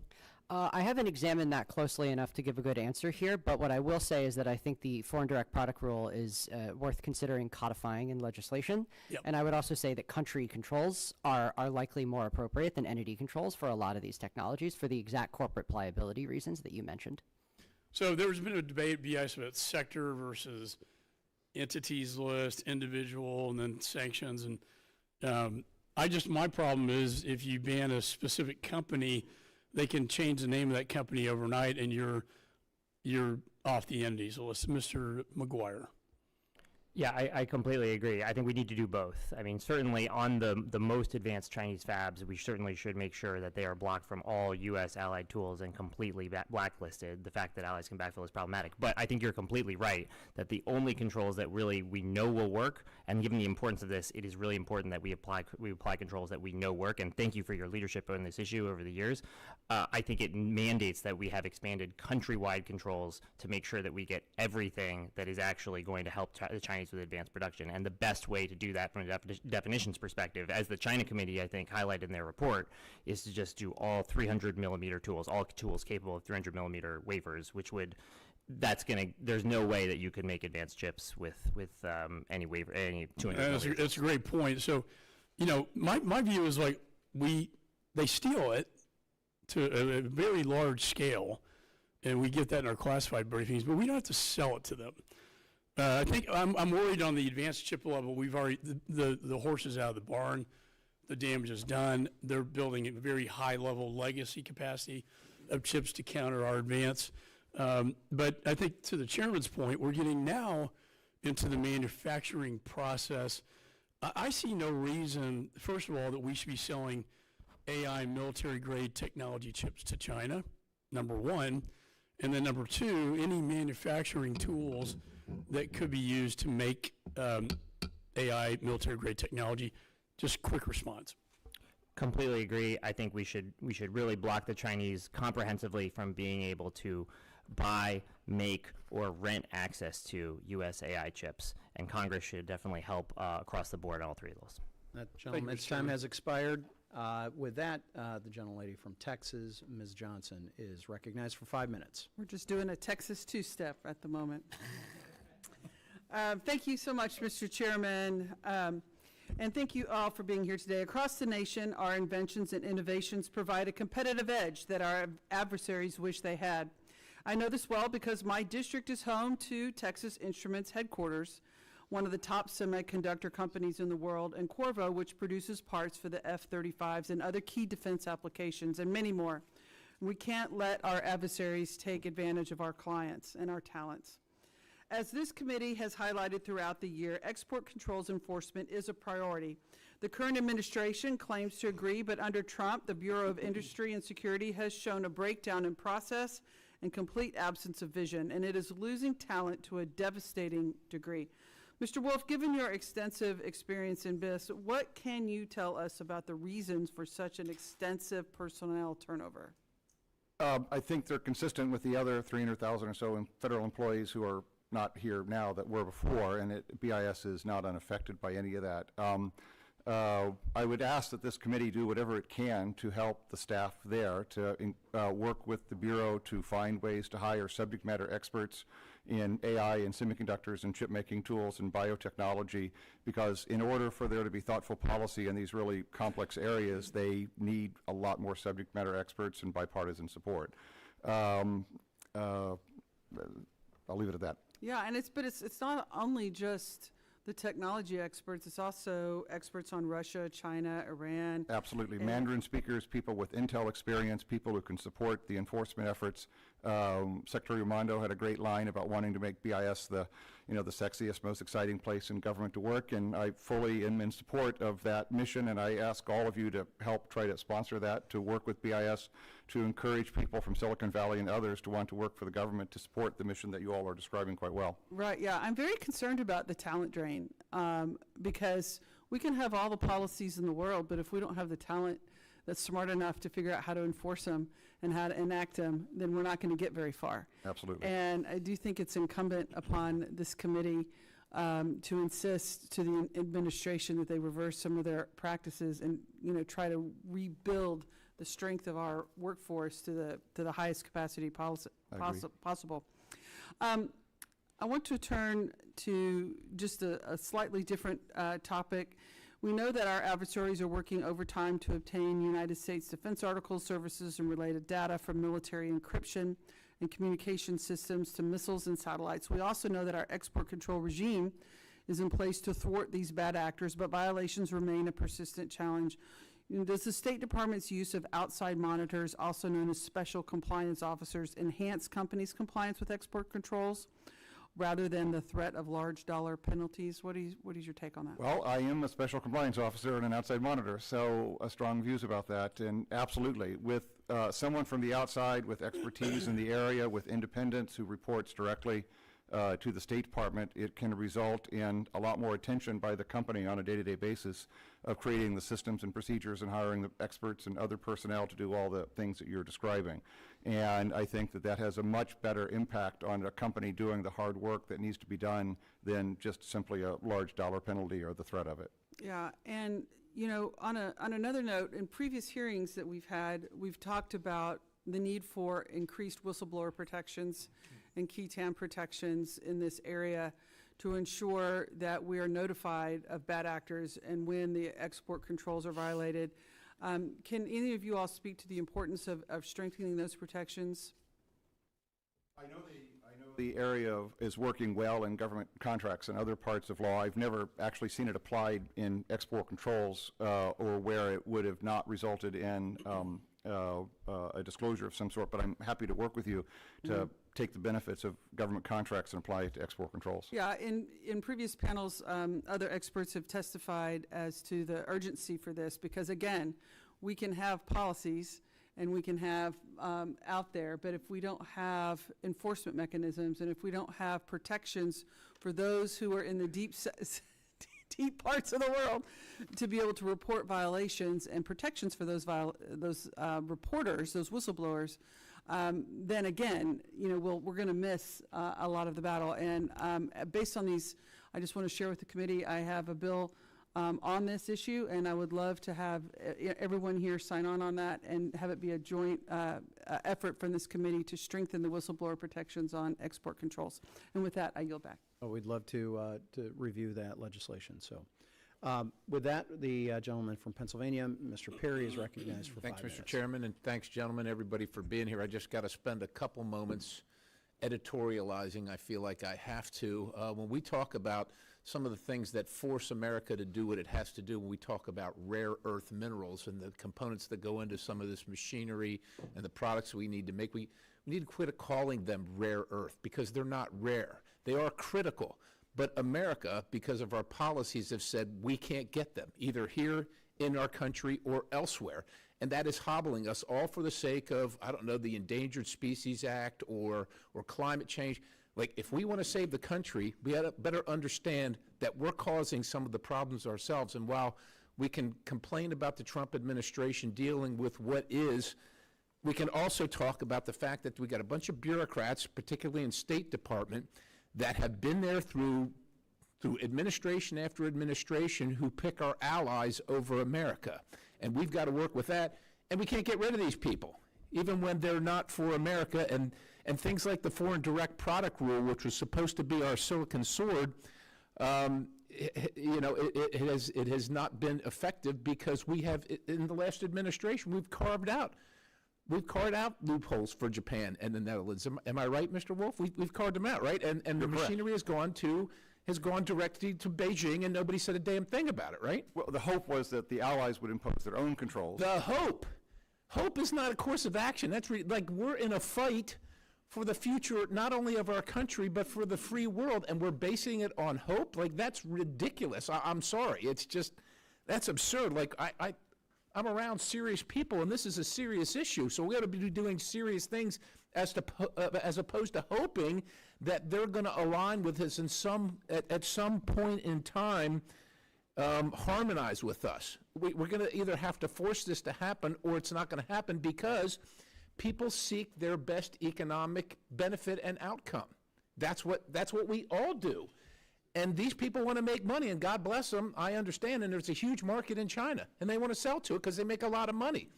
I haven't examined that closely enough to give a good answer here, but what I will say is that I think the foreign direct product rule is worth considering codifying in legislation. Yep. And I would also say that country controls are likely more appropriate than entity controls for a lot of these technologies for the exact corporate liability reasons that you mentioned. So there's been a debate at BIS about sector versus entities list, individual, and then sanctions. And my problem is if you ban a specific company, they can change the name of that company overnight, and you're off the entities list. Mr. McGuire. Yeah, I completely agree. I think we need to do both. I mean, certainly on the most advanced Chinese fabs, we certainly should make sure that they are blocked from all U.S. allied tools and completely blacklisted. The fact that allies can backfill is problematic. But I think you're completely right that the only controls that really we know will work, and given the importance of this, it is really important that we apply controls that we know work. And thank you for your leadership on this issue over the years. I think it mandates that we have expanded countrywide controls to make sure that we get everything that is actually going to help the Chinese with advanced production. And the best way to do that from a definitions perspective, as the China Committee, I think, highlighted in their report, is to just do all 300 millimeter tools, all tools capable of 300 millimeter wafers, which would, there's no way that you could make advanced chips with any wafer, any 200 That's a great point. So, my view is like they steal it to a very large scale, and we get that in our classified briefings, but we don't have to sell it to them. I think I'm worried on the advanced chip level. We've already, the horse is out of the barn. The damage is done. They're building a very high level legacy capacity of chips to counter our advance. But I think to the chairman's point, we're getting now into the manufacturing process. I see no reason, first of all, that we should be selling AI military grade technology chips to China, number one. And then number two, any manufacturing tools that could be used to make AI military-grade technology. Just quick response. Completely agree. I think we should really block the Chinese comprehensively from being able to buy, make, or rent access to U.S. AI chips, and Congress should definitely help across the board on all three of those. That gentleman's time has expired. With that, the gentlelady from Texas, Ms. Johnson, is recognized for 5 minutes. We're just doing a Texas two-step at the moment. Thank you so much, Mr. Chairman, and thank you all for being here today. Across the nation, our inventions and innovations provide a competitive edge that our adversaries wish they had. I know this well because my district is home to Texas Instruments headquarters, one of the top semiconductor companies in the world, and Qorvo, which produces parts for the F-35s and other key defense applications, and many more. We can't let our adversaries take advantage of our clients and our talents. As this committee has highlighted throughout the year, export controls enforcement is a priority. The current administration claims to agree, but under Trump, the Bureau of Industry and Security has shown a breakdown in process and complete absence of vision, and it is losing talent to a devastating degree. Mr. Wolf, given your extensive experience in BIS, what can you tell us about the reasons for such an extensive personnel turnover? I think they're consistent with the other 300,000 or so federal employees who are not here now that were before, and BIS is not unaffected by any of that. I would ask that this committee do whatever it can to help the staff there to work with the Bureau to find ways to hire subject matter experts in AI and semiconductors and chip-making tools and biotechnology, because in order for there to be thoughtful policy in these really complex areas, they need a lot more subject matter experts and bipartisan support. I'll leave it at that. Yeah, and it's not only just the technology experts, it's also experts on Russia, China, Iran. Absolutely. Mandarin speakers, people with Intel experience, people who can support the enforcement efforts. Secretary Raimondo had a great line about wanting to make BIS the sexiest, most exciting place in government to work, and I fully am in support of that mission, and I ask all of you to help try to sponsor that, to work with BIS, to encourage people from Silicon Valley and others to want to work for the government to support the mission that you all are describing quite well. Right, yeah. I'm very concerned about the talent drain because we can have all the policies in the world, but if we don't have the talent that's smart enough to figure out how to enforce them and how to enact them, then we're not going to get very far. Absolutely. And I do think it's incumbent upon this committee to insist to the administration that they reverse some of their practices and, try to rebuild the strength of our workforce to the highest capacity possible. I want to turn to just a slightly different topic. We know that our adversaries are working overtime to obtain United States defense articles, services, and related data from military encryption and communication systems to missiles and satellites. We also know that our export control regime is in place to thwart these bad actors, but violations remain a persistent challenge. Does the State Department's use of outside monitors, also known as special compliance officers, enhance companies' compliance with export controls rather than the threat of large dollar penalties? What is your take on that? Well, I am a special compliance officer and an outside monitor, so strong views about that. And absolutely, with someone from the outside with expertise in the area, with independents who reports directly to the State Department, it can result in a lot more attention by the company on a day-to-day basis of creating the systems and procedures and hiring the experts and other personnel to do all the things that you're describing. And I think that that has a much better impact on a company doing the hard work that needs to be done than just simply a large dollar penalty or the threat of it. Yeah, and on another note, in previous hearings that we've had, we've talked about the need for increased whistleblower protections and key TAM protections in this area to ensure that we are notified of bad actors and when the export controls are violated. Can any of you all speak to the importance of strengthening those protections? I know the area is working well in government contracts and other parts of law. I've never actually seen it applied in export controls or where it would have not resulted in a disclosure of some sort, but I'm happy to work with you to take the benefits of government contracts and apply it to export controls. Yeah, in previous panels, other experts have testified as to the urgency for this because, again, we can have policies and we can have out there, but if we don't have enforcement mechanisms and if we don't have protections for those who are in the deep parts of the world to be able to report violations and protections for those reporters, those whistleblowers, then again, we're going to miss a lot of the battle. And based on these, I just want to share with the committee, I have a bill on this issue, and I would love to have everyone here sign on that and have it be a joint effort from this committee to strengthen the whistleblower protections on export controls. And with that, I yield back. Oh, we'd love to review that legislation. So with that, the gentleman from Pennsylvania, Mr. Perry, is recognized for 5 minutes. Thanks, Mr. Chairman, and thanks, gentlemen, everybody, for being here. I just got to spend a couple moments editorializing. I feel like I have to. When we talk about some of the things that force America to do what it has to do, when we talk about rare earth minerals and the components that go into some of this machinery and the products we need to make, we need to quit calling them rare earth because they're not rare. They are critical. But America, because of our policies, have said we can't get them, either here in our country or elsewhere. And that is hobbling us all for the sake of, I don't know, the Endangered Species Act or climate change. Like, if we want to save the country, we better understand that we're causing some of the problems ourselves. And while we can complain about the Trump administration dealing with what is, we can also talk about the fact that we got a bunch of bureaucrats, particularly in State Department, that have been there through administration after administration who pick our allies over America. And we've got to work with that. And we can't get rid of these people, even when they're not for America. And things like the foreign direct product rule, which was supposed to be our Silicon sword, it has not been effective because we have, in the last administration, we've carved out loopholes for Japan and the Netherlands. Am I right, Mr. Wolf? We've carved them out, right? And the machinery has gone directly to Beijing, and nobody said a damn thing about it, right? Well, the hope was that the allies would impose their own controls. The hope is not a course of action. That's like we're in a fight for the future, not only of our country, but for the free world, and we're basing it on hope? Like, that's ridiculous. I'm sorry. It's just, that's absurd. Like, I'm around serious people, and this is a serious issue, so we ought to be doing serious things as opposed to hoping that they're going to align with us at some point in time, harmonize with us. We're going to either have to force this to happen, or it's not going to happen, because people seek their best economic benefit and outcome. That's what we all do. And these people want to make money, and God bless them, I understand, and there's a huge market in China, and they want to sell to it because they make a lot of money.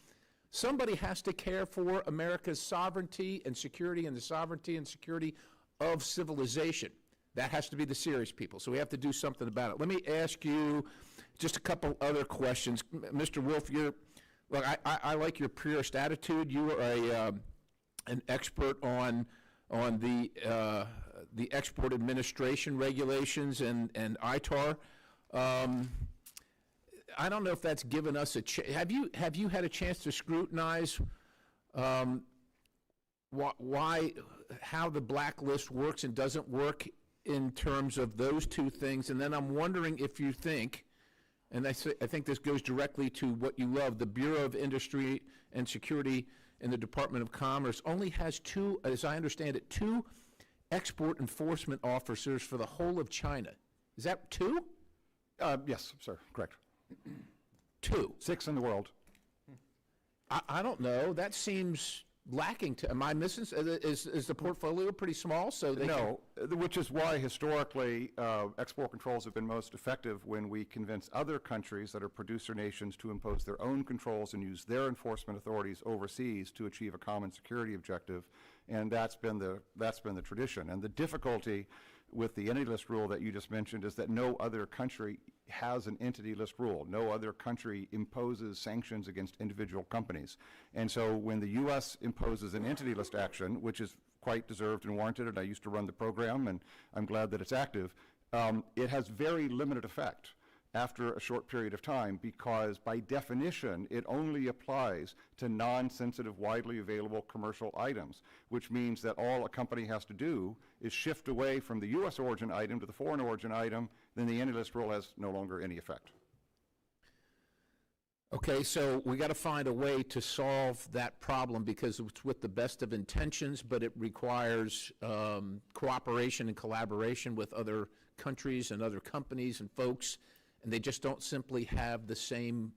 Somebody has to care for America's sovereignty and security, and the sovereignty and security of civilization. That has to be the serious people, so we have to do something about it. Let me ask you just a couple other questions. Mr. Wolf, I like your purist attitude. You are an expert on the export administration regulations and ITAR. I don't know if that's given us a chance. Have you had a chance to scrutinize how the blacklist works and doesn't work in terms of those two things? And then I'm wondering if you think, and I think this goes directly to what you love, the Bureau of Industry and Security in the Department of Commerce only has two, as I understand it, two export enforcement officers for the whole of China. Is that two? Yes, sir, correct. Two. 6 in the world. I don't know. That seems lacking. Am I missing? Is the portfolio pretty small? No, which is why historically export controls have been most effective when we convince other countries that are producer nations to impose their own controls and use their enforcement authorities overseas to achieve a common security objective, and that's been the tradition. And the difficulty with the entity list rule that you just mentioned is that no other country has an entity list rule. No other country imposes sanctions against individual companies. And so when the U.S. imposes an entity list action, which is quite deserved and warranted, and I used to run the program, and I'm glad that it's active, it has very limited effect after a short period of time, because by definition, it only applies to non-sensitive, widely available commercial items, which means that all a company has to do is shift away from the U.S. origin item to the foreign origin item, then the entity list rule has no longer any effect. Okay, so we got to find a way to solve that problem, because it's with the best of intentions, but it requires cooperation and collaboration with other countries and other companies and folks, and they just don't simply have the same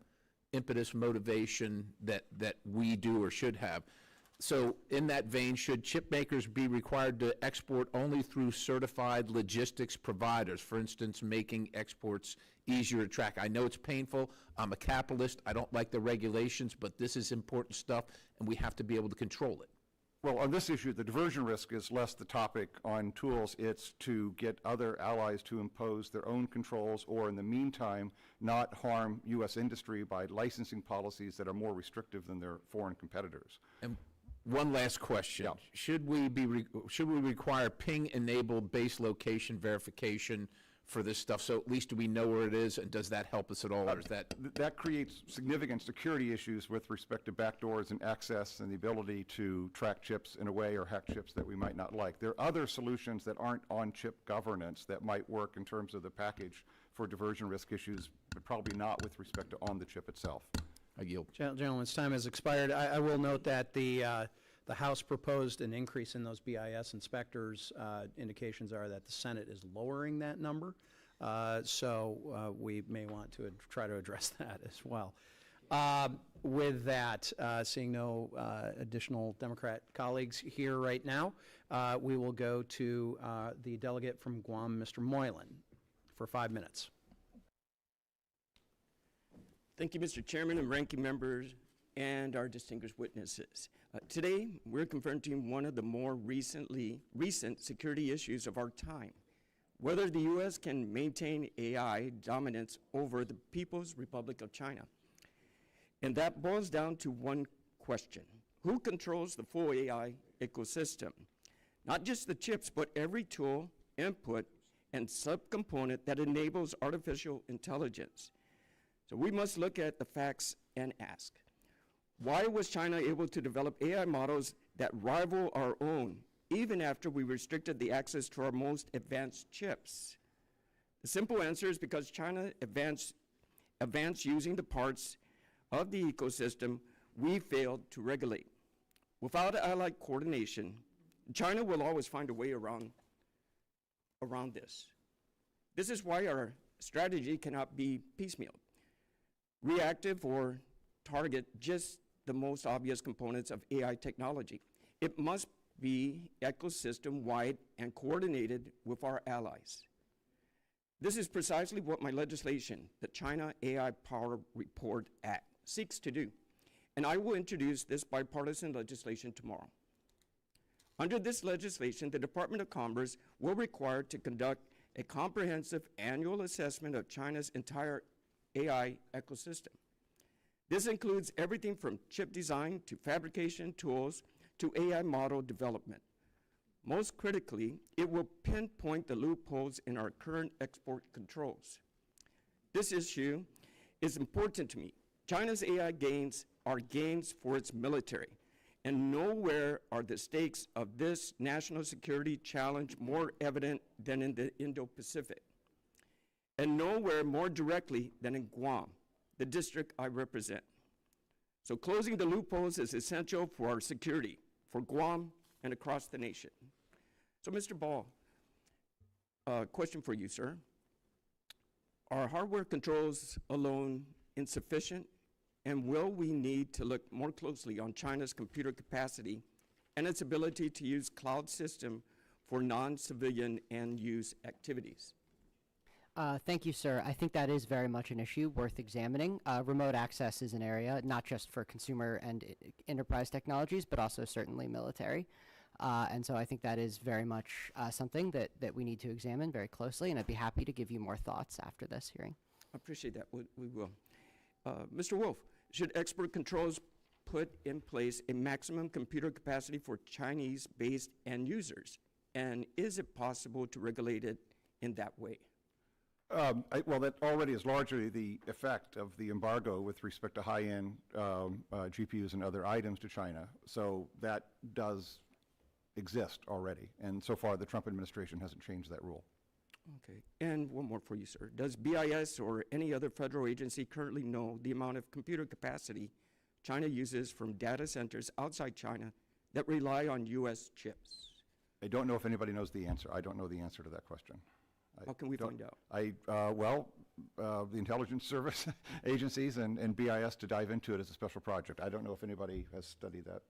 impetus, motivation that we do or should have. So in that vein, should chip makers be required to export only through certified logistics providers, for instance, making exports easier to track? I know it's painful. I'm a capitalist. I don't like the regulations, but this is important stuff, and we have to be able to control it. Well, on this issue, the diversion risk is less the topic on tools. It's to get other allies to impose their own controls, or in the meantime, not harm U.S. industry by licensing policies that are more restrictive than their foreign competitors. And one last question. Yeah. Should we require ping-enabled base location verification for this stuff, so at least do we know where it is, and does that help us at all, or is that? That creates significant security issues with respect to backdoors and access and the ability to track chips in a way, or hack chips that we might not like. There are other solutions that aren't on-chip governance that might work in terms of the package for diversion risk issues, but probably not with respect to on the chip itself. I yield. Gentleman's time has expired. I will note that the House proposed an increase in those BIS inspectors. Indications are that the Senate is lowering that number. So we may want to try to address that as well. With that, seeing no additional Democrat colleagues here right now, we will go to the delegate from Guam, Mr. Moylan, for 5 minutes. Thank you, Mr. Chairman and ranking members and our distinguished witnesses. Today, we're confronting one of the more recent security issues of our time: whether the U.S. can maintain AI dominance over the People's Republic of China. And that boils down to one question: who controls the full AI ecosystem? Not just the chips, but every tool, input, and subcomponent that enables artificial intelligence. So we must look at the facts and ask, why was China able to develop AI models that rival our own even after we restricted the access to our most advanced chips? The simple answer is because China advanced using the parts of the ecosystem we failed to regulate. Without allied coordination, China will always find a way around this. This is why our strategy cannot be piecemeal, reactive, or target just the most obvious components of AI technology. It must be ecosystem-wide and coordinated with our allies. This is precisely what my legislation, the China AI Power Report Act, seeks to do, and I will introduce this bipartisan legislation tomorrow. Under this legislation, the Department of Commerce will be required to conduct a comprehensive annual assessment of China's entire AI ecosystem. This includes everything from chip design to fabrication tools to AI model development. Most critically, it will pinpoint the loopholes in our current export controls. This issue is important to me. China's AI gains are gains for its military, and nowhere are the stakes of this national security challenge more evident than in the Indo-Pacific, and nowhere more directly than in Guam, the district I represent. So closing the loopholes is essential for our security, for Guam and across the nation. So Mr. Ball, question for you, sir. Are hardware controls alone insufficient? And will we need to look more closely on China's computer capacity and its ability to use cloud system for non-civilian end-use activities? Thank you, sir. I think that is very much an issue worth examining. Remote access is an area, not just for consumer and enterprise technologies, but also certainly military. And so I think that is very much something that we need to examine very closely, and I'd be happy to give you more thoughts after this hearing. I appreciate that. We will. Mr. Wolf, should export controls put in place a maximum computer capacity for Chinese-based end users? And is it possible to regulate it in that way? Well, that already is largely the effect of the embargo with respect to high-end GPUs and other items to China. So that does exist already. And so far, the Trump administration hasn't changed that rule. Okay. And one more for you, sir. Does BIS or any other federal agency currently know the amount of computer capacity China uses from data centers outside China that rely on U.S. chips? I don't know if anybody knows the answer. I don't know the answer to that question. How can we find out? The intelligence service agencies and BIS to dive into it as a special project. I don't know if anybody has studied that.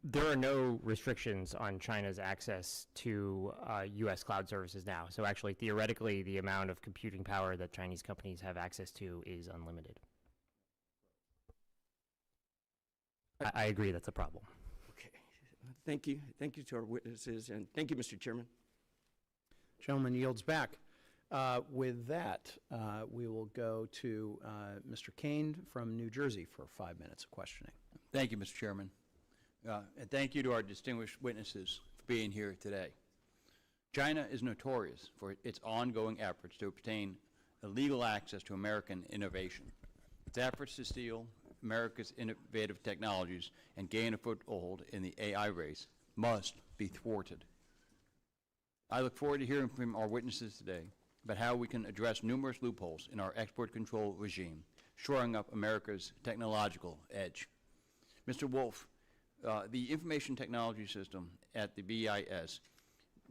There are no restrictions on China's access to U.S. cloud services now. So actually, theoretically, the amount of computing power that Chinese companies have access to is unlimited. I agree that's a problem. Okay. Thank you. Thank you to our witnesses, and thank you, Mr. Chairman. Gentleman yields back. With that, we will go to Mr. Kane from New Jersey for 5 minutes of questioning. Thank you, Mr. Chairman. And thank you to our distinguished witnesses for being here today. China is notorious for its ongoing efforts to obtain illegal access to American innovation. Its efforts to steal America's innovative technologies and gain a foothold in the AI race must be thwarted. I look forward to hearing from our witnesses today about how we can address numerous loopholes in our export control regime, shoring up America's technological edge. Mr. Wolf, the information technology system at the BIS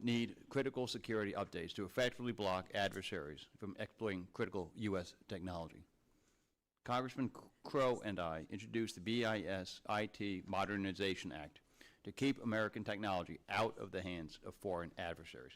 need critical security updates to effectively block adversaries from exploiting critical U.S. technology. Congressman Crow and I introduced the BIS IT Modernization Act to keep American technology out of the hands of foreign adversaries.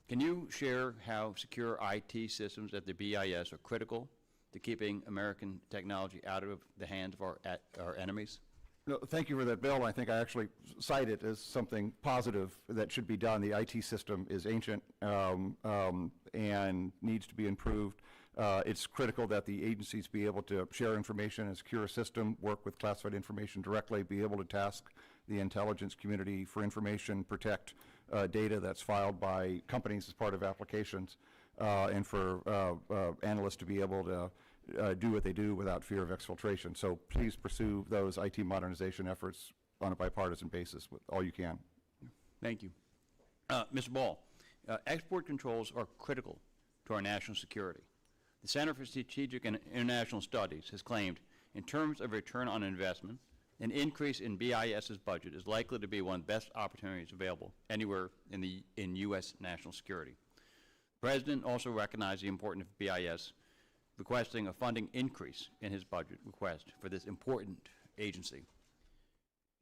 Can you share how secure IT systems at the BIS are critical to keeping American technology out of the hands of our enemies? No, thank you for that, Bill. I think I actually cite it as something positive that should be done. The IT system is ancient and needs to be improved. It's critical that the agencies be able to share information in a secure system, work with classified information directly, be able to task the intelligence community for information, protect data that's filed by companies as part of applications, and for analysts to be able to do what they do without fear of exfiltration. So please pursue those IT modernization efforts on a bipartisan basis with all you can. Thank you. Mr. Ball, export controls are critical to our national security. The Center for Strategic and International Studies has claimed, in terms of return on investment, an increase in BIS's budget is likely to be one of the best opportunities available anywhere in U.S. national security. The President also recognized the importance of BIS, requesting a funding increase in his budget request for this important agency.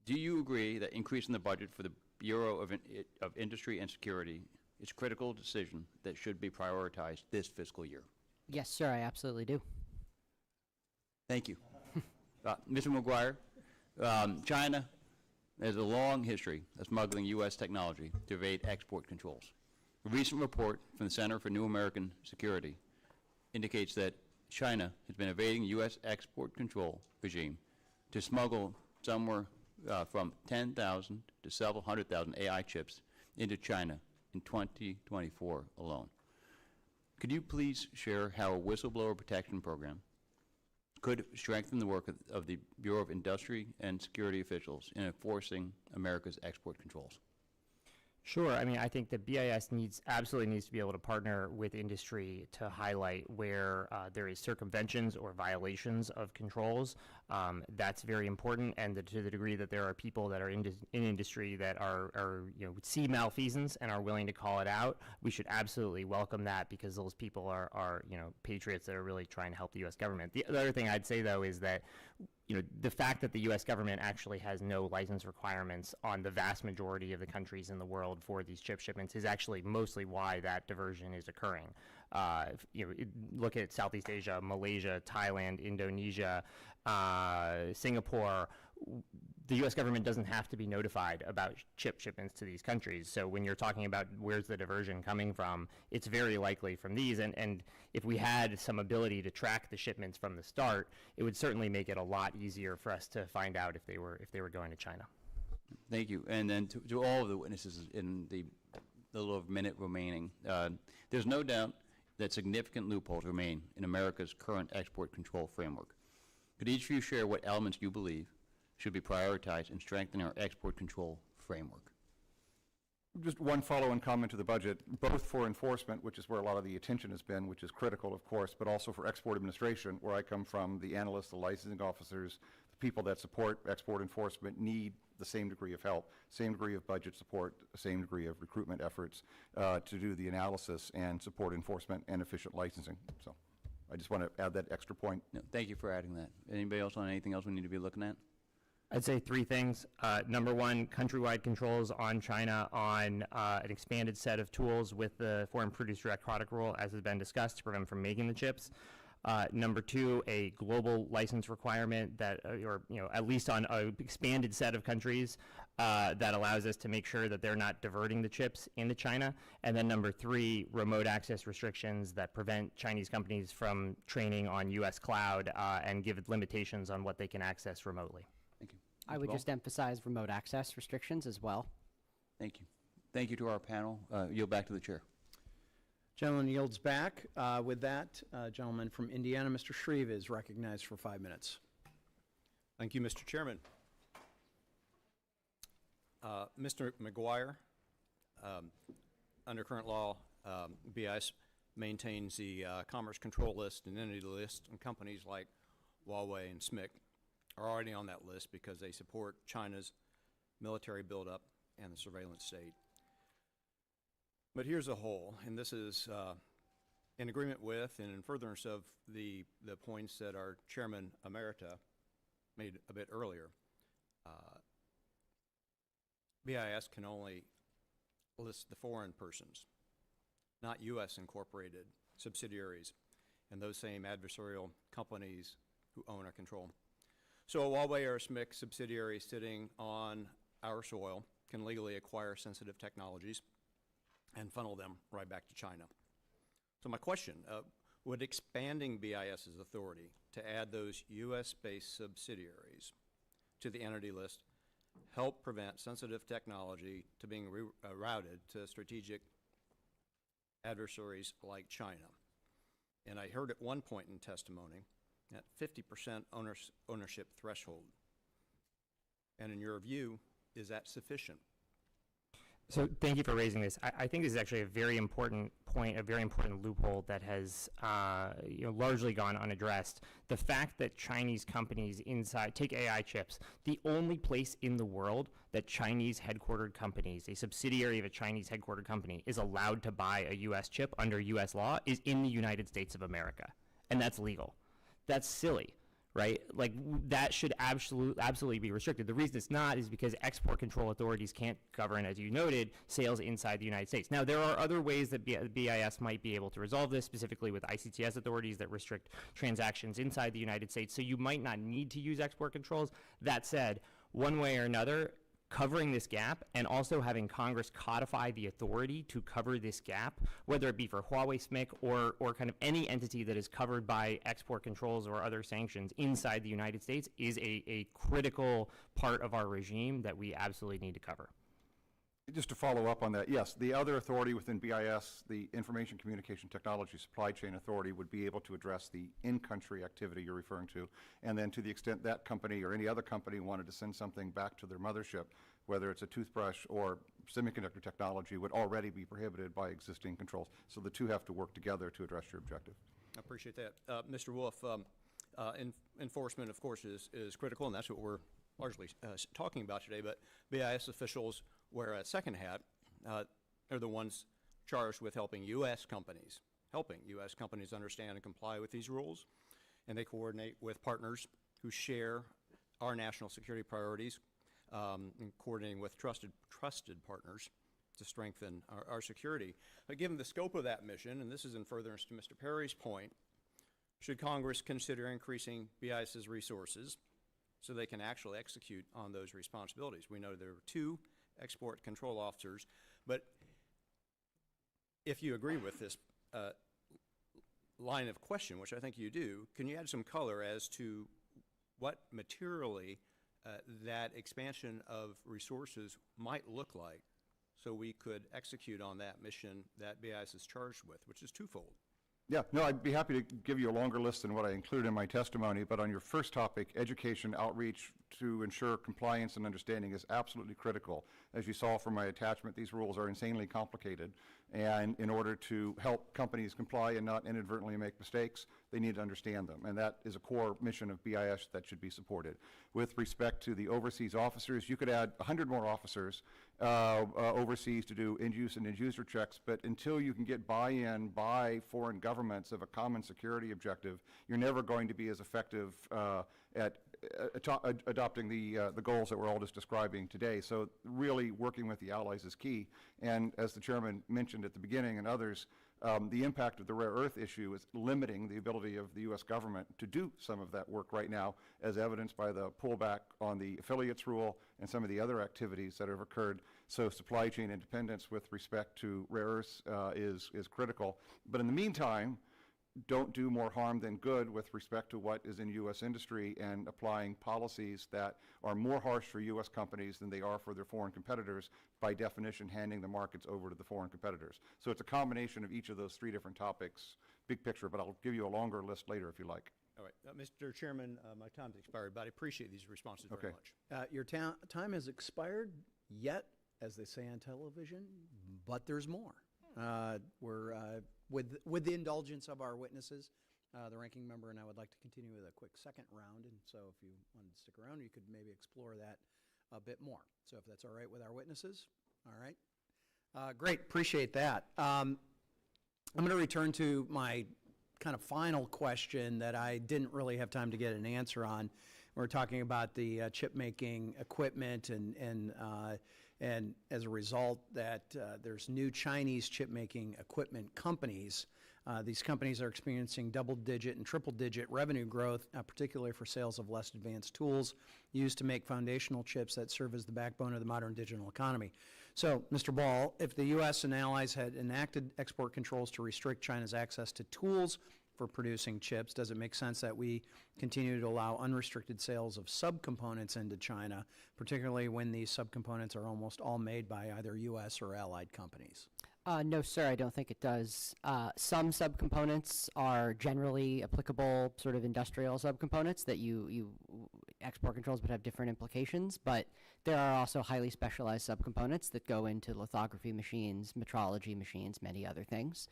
Do you agree that increasing the budget for the Bureau of Industry and Security is a critical decision that should be prioritized this fiscal year? Yes, sir, I absolutely do. Thank you. Mr. McGuire, China has a long history of smuggling U.S. technology to evade export controls. A recent report from the Center for New American Security indicates that China has been evading U.S. export control regime to smuggle somewhere from 10,000 to several hundred thousand AI chips into China in 2024 alone. Could you please share how a whistleblower protection program could strengthen the work of the Bureau of Industry and Security officials in enforcing America's export controls? Sure. I mean, I think that BIS absolutely needs to be able to partner with industry to highlight where there is circumventions or violations of controls. That's very important, and to the degree that there are people that are in industry that are see malfeasance and are willing to call it out, we should absolutely welcome that, because those people are patriots that are really trying to help the U.S. government. The other thing I'd say, though, is that the fact that the U.S. government actually has no license requirements on the vast majority of the countries in the world for these chip shipments is actually mostly why that diversion is occurring. Look at Southeast Asia, Malaysia, Thailand, Indonesia, Singapore. The U.S. government doesn't have to be notified about chip shipments to these countries. So when you're talking about where's the diversion coming from, it's very likely from these. And if we had some ability to track the shipments from the start, it would certainly make it a lot easier for us to find out if they were going to China. Thank you. And then to all of the witnesses in the little minute remaining, there's no doubt that significant loopholes remain in America's current export control framework. Could each of you share what elements you believe should be prioritized in strengthening our export control framework? Just one follow-on comment to the budget, both for enforcement, which is where a lot of the attention has been, which is critical, of course, but also for export administration, where I come from. The analysts, the licensing officers, the people that support export enforcement need the same degree of help, same degree of budget support, same degree of recruitment efforts to do the analysis and support enforcement and efficient licensing. So I just want to add that extra point. No, thank you for adding that. Anybody else on anything else we need to be looking at? I'd say three things. Number one, countrywide controls on China on an expanded set of tools with the Foreign Produce Direct Product Rule, as has been discussed, to prevent them from making the chips. Number two, a global license requirement that, at least on an expanded set of countries that allows us to make sure that they're not diverting the chips into China. And then number three, remote access restrictions that prevent Chinese companies from training on U.S. cloud and give limitations on what they can access remotely. Thank you. I would just emphasize remote access restrictions as well. Thank you. Thank you to our panel. Yield back to the chair. Gentleman yields back. With that, gentleman from Indiana, Mr. Shreve, is recognized for 5 minutes. Thank you, Mr. Chairman. Mr. McGuire, under current law, BIS maintains the Commerce Control List and Entity List, and companies like Huawei and SMIC are already on that list because they support China's military buildup and the surveillance state. But here's a hole, and this is in agreement with and in furtherance of the points that our Chairman Emerita made a bit earlier. BIS can only list the foreign persons, not U.S. incorporated subsidiaries and those same adversarial companies who own or control. So a Huawei or a SMIC subsidiary sitting on our soil can legally acquire sensitive technologies and funnel them right back to China. So my question, would expanding BIS's authority to add those U.S.-based subsidiaries to the entity list help prevent sensitive technology to being routed to strategic adversaries like China? And I heard at one point in testimony that 50% ownership threshold. And in your view, is that sufficient? So thank you for raising this. I think this is actually a very important point, a very important loophole that has largely gone unaddressed. The fact that Chinese companies take AI chips, the only place in the world that Chinese headquartered companies, a subsidiary of a Chinese headquartered company, is allowed to buy a U.S. chip under U.S. law is in the United States of America. And that's legal. That's silly. Right? Like, that should absolutely be restricted. The reason it's not is because export control authorities can't govern, as you noted, sales inside the United States. Now, there are other ways that BIS might be able to resolve this, specifically with ICTS authorities that restrict transactions inside the United States, so you might not need to use export controls. That said, one way or another, covering this gap and also having Congress codify the authority to cover this gap, whether it be for Huawei SMIC or kind of any entity that is covered by export controls or other sanctions inside the United States, is a critical part of our regime that we absolutely need to cover. Just to follow up on that, yes, the other authority within BIS, the Information Communication Technology Supply Chain Authority, would be able to address the in-country activity you're referring to, and then to the extent that company or any other company wanted to send something back to their mothership, whether it's a toothbrush or semiconductor technology, would already be prohibited by existing controls. So the two have to work together to address your objective. I appreciate that. Mr. Wolf, enforcement, of course, is critical, and that's what we're largely talking about today, but BIS officials wear a second hat. They're the ones charged with helping U.S. companies understand and comply with these rules, and they coordinate with partners who share our national security priorities, and coordinating with trusted partners to strengthen our security. But given the scope of that mission, and this is in furtherance to Mr. Perry's point, should Congress consider increasing BIS's resources so they can actually execute on those responsibilities? We know there are 2 export control officers, but if you agree with this line of question, which I think you do, can you add some color as to what materially that expansion of resources might look like so we could execute on that mission that BIS is charged with, which is twofold? Yeah, no, I'd be happy to give you a longer list than what I included in my testimony, but on your first topic, education outreach to ensure compliance and understanding is absolutely critical. As you saw from my attachment, these rules are insanely complicated, and in order to help companies comply and not inadvertently make mistakes, they need to understand them, and that is a core mission of BIS that should be supported. With respect to the overseas officers, you could add 100 more officers overseas to do end-use and end-user checks, but until you can get buy-in by foreign governments of a common security objective, you're never going to be as effective at adopting the goals that we're all just describing today. So really working with the allies is key. And as the chairman mentioned at the beginning and others, the impact of the rare earth issue is limiting the ability of the U.S. government to do some of that work right now, as evidenced by the pullback on the affiliates rule and some of the other activities that have occurred. So supply chain independence with respect to rare earths is critical. But in the meantime, don't do more harm than good with respect to what is in U.S. industry and applying policies that are more harsh for U.S. companies than they are for their foreign competitors, by definition handing the markets over to the foreign competitors. So it's a combination of each of those 3 different topics, big picture, but I'll give you a longer list later if you like. All right. Mr. Chairman, my time's expired, but I appreciate these responses very much. Your time has expired, yet, as they say on television, but there's more. We're with the indulgence of our witnesses, the ranking member and I would like to continue with a quick second round, and so if you wanted to stick around, you could maybe explore that a bit more. So if that's all right with our witnesses, all right. Great, appreciate that. I'm going to return to my kind of final question that I didn't really have time to get an answer on. We're talking about the chip-making equipment, and as a result that there's new Chinese chip-making equipment companies. These companies are experiencing double-digit and triple-digit revenue growth, particularly for sales of less advanced tools used to make foundational chips that serve as the backbone of the modern digital economy. So, Mr. Ball, if the U.S. and allies had enacted export controls to restrict China's access to tools for producing chips, does it make sense that we continue to allow unrestricted sales of subcomponents into China, particularly when these subcomponents are almost all made by either U.S. or allied companies? No, sir, I don't think it does. Some subcomponents are generally applicable sort of industrial subcomponents that export controls would have different implications, but there are also highly specialized subcomponents that go into lithography machines, metrology machines, many other things.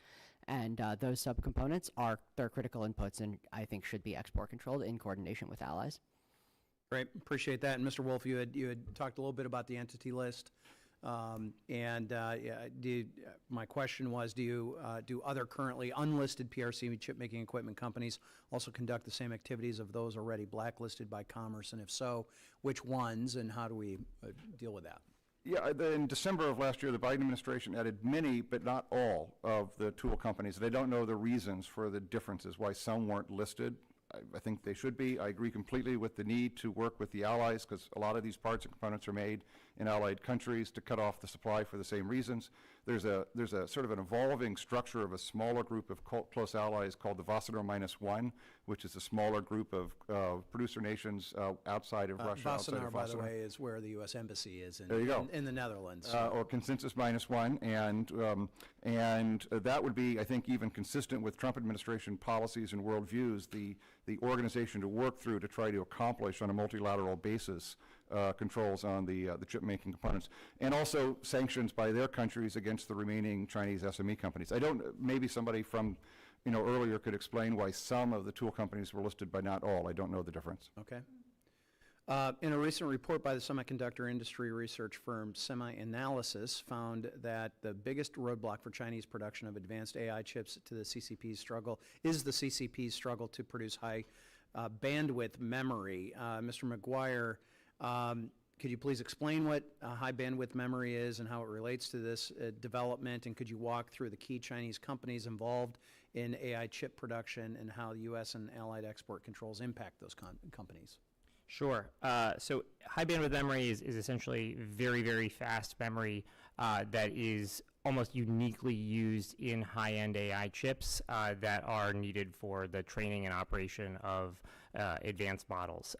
And those subcomponents they're critical inputs and I think should be export controlled in coordination with allies. Great, appreciate that. And Mr. Wolf, you had talked a little bit about the entity list. My question was, do other currently unlisted PRC chip-making equipment companies also conduct the same activities of those already blacklisted by Commerce? And if so, which ones, and how do we deal with that? Yeah, in December of last year, the Biden administration added many, but not all, of the tool companies. They don't know the reasons for the differences, why some weren't listed. I think they should be. I agree completely with the need to work with the allies, because a lot of these parts and components are made in allied countries to cut off the supply for the same reasons. There's a sort of an evolving structure of a smaller group of close allies called the Wassenaar -1, which is a smaller group of producer nations outside of Russia. Wassenaar, by the way, is where the U.S. Embassy is in the Netherlands. Or Consensus -1, and that would be, I think, even consistent with Trump administration policies and worldviews, the organization to work through to try to accomplish on a multilateral basis controls on the chip-making components, and also sanctions by their countries against the remaining Chinese SME companies. Maybe somebody from, earlier could explain why some of the tool companies were listed but not all. I don't know the difference. Okay. In a recent report by the semiconductor industry research firm SemiAnalysis found that the biggest roadblock for Chinese production of advanced AI chips is the CCP's struggle to produce high bandwidth memory. Mr. McGuire, could you please explain what high bandwidth memory is and how it relates to this development, and could you walk through the key Chinese companies involved in AI chip production and how the U.S. and allied export controls impact those companies? Sure. So high bandwidth memory is essentially very, very fast memory that is almost uniquely used in high-end AI chips that are needed for the training and operation of advanced models.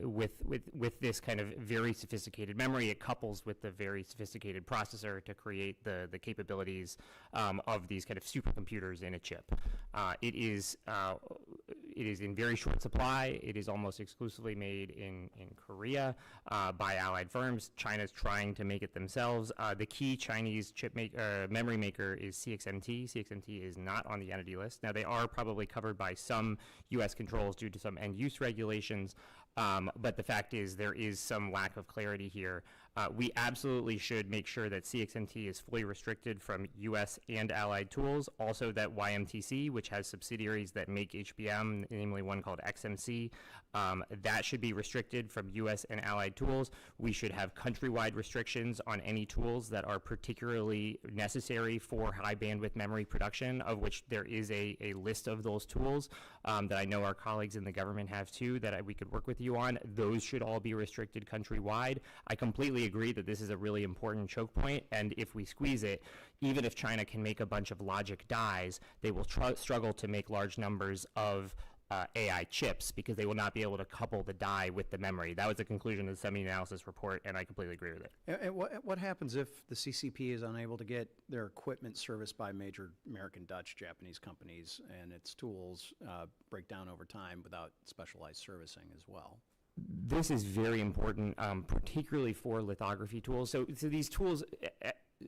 With this kind of very sophisticated memory, it couples with the very sophisticated processor to create the capabilities of these kind of supercomputers in a chip. It is in very short supply. It is almost exclusively made in Korea by allied firms. China's trying to make it themselves. The key Chinese memory maker is CXMT. CXMT is not on the entity list. Now, they are probably covered by some U.S. controls due to some end-use regulations, but the fact is there is some lack of clarity here. We absolutely should make sure that CXMT is fully restricted from U.S. and allied tools. Also that YMTC, which has subsidiaries that make HBM, namely one called XMC, that should be restricted from U.S. and allied tools. We should have countrywide restrictions on any tools that are particularly necessary for high bandwidth memory production, of which there is a list of those tools that I know our colleagues in the government have too, that we could work with you on. Those should all be restricted countrywide. I completely agree that this is a really important choke point, and if we squeeze it, even if China can make a bunch of logic dies, they will struggle to make large numbers of AI chips because they will not be able to couple the die with the memory. That was the conclusion of the SemiAnalysis report, and I completely agree with it. And what happens if the CCP is unable to get their equipment serviced by major American, Dutch, Japanese companies, and its tools break down over time without specialized servicing as well? This is very important, particularly for lithography tools. So these tools,